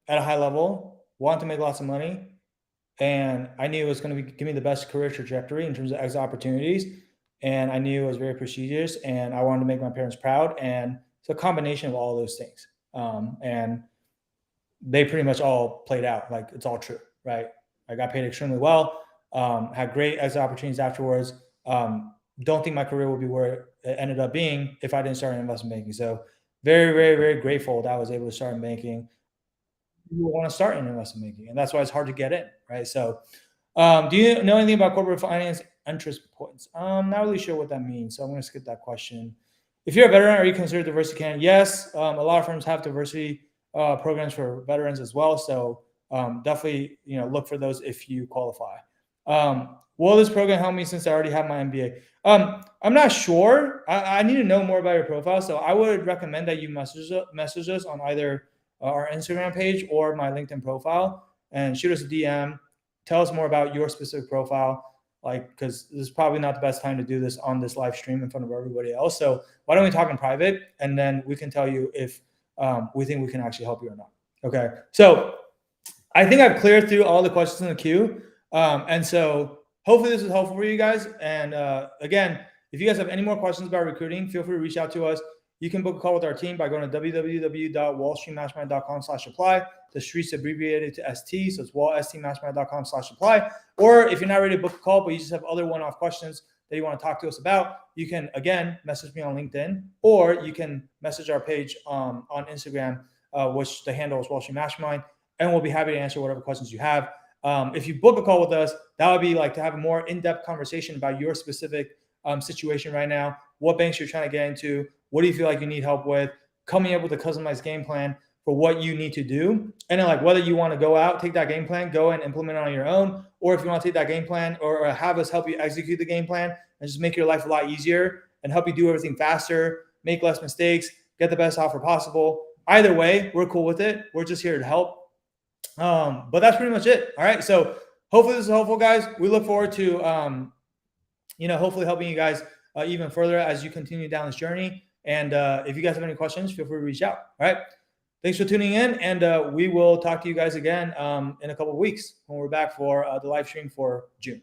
at a high level, want to make lots of money. And I knew it was going to give me the best career trajectory in terms of exit opportunities. And I knew it was very prestigious and I wanted to make my parents proud. And it's a combination of all those things. And they pretty much all played out. Like, it's all true, right? I got paid extremely well, had great exit opportunities afterwards. Don't think my career would be where it ended up being if I didn't start in investment banking. So very, very, very grateful that I was able to start in banking. You want to start in investment banking, and that's why it's hard to get in, right? So, do you know anything about corporate finance interest points? Not really sure what that means, so I'm going to skip that question. If you're a veteran, are you considered diversity candidate? Yes, a lot of firms have diversity programs for veterans as well. So definitely, look for those if you qualify. Will this program help me since I already have my MBA? I'm not sure. I need to know more about your profile. So I would recommend that you message us on either our Instagram page or my LinkedIn profile and shoot us a DM. Tell us more about your specific profile, because this is probably not the best time to do this on this live stream in front of everybody else. So why don't we talk in private, and then we can tell you if we think we can actually help you or not. Okay. So I think I've cleared through all the questions in the queue. And so hopefully this is helpful for you guys. And again, if you guys have any more questions about recruiting, feel free to reach out to us. You can book a call with our team by going to www.wallstreetmastermind.com/apply. The street's abbreviated to ST, so it's wallstmastermind.com/apply. Or if you're not ready to book a call, but you just have other one-off questions that you want to talk to us about, you can, again, message me on LinkedIn, or you can message our page on Instagram, which the handle is Wall Street Mastermind, and we'll be happy to answer whatever questions you have. If you book a call with us, that would be like to have a more in-depth conversation about your specific situation right now, what banks you're trying to get into, what do you feel like you need help with, coming up with a customized game plan for what you need to do. And then whether you want to go out, take that game plan, go and implement it on your own, or if you want to take that game plan or have us help you execute the game plan and just make your life a lot easier and help you do everything faster, make less mistakes, get the best offer possible. Either way, we're cool with it. We're just here to help. But that's pretty much it. All right. So hopefully this is helpful, guys. We look forward to, hopefully helping you guys even further as you continue down this journey. And if you guys have any questions, feel free to reach out. All right. Thanks for tuning in. And we will talk to you guys again in a couple of weeks when we're back for the live stream for June.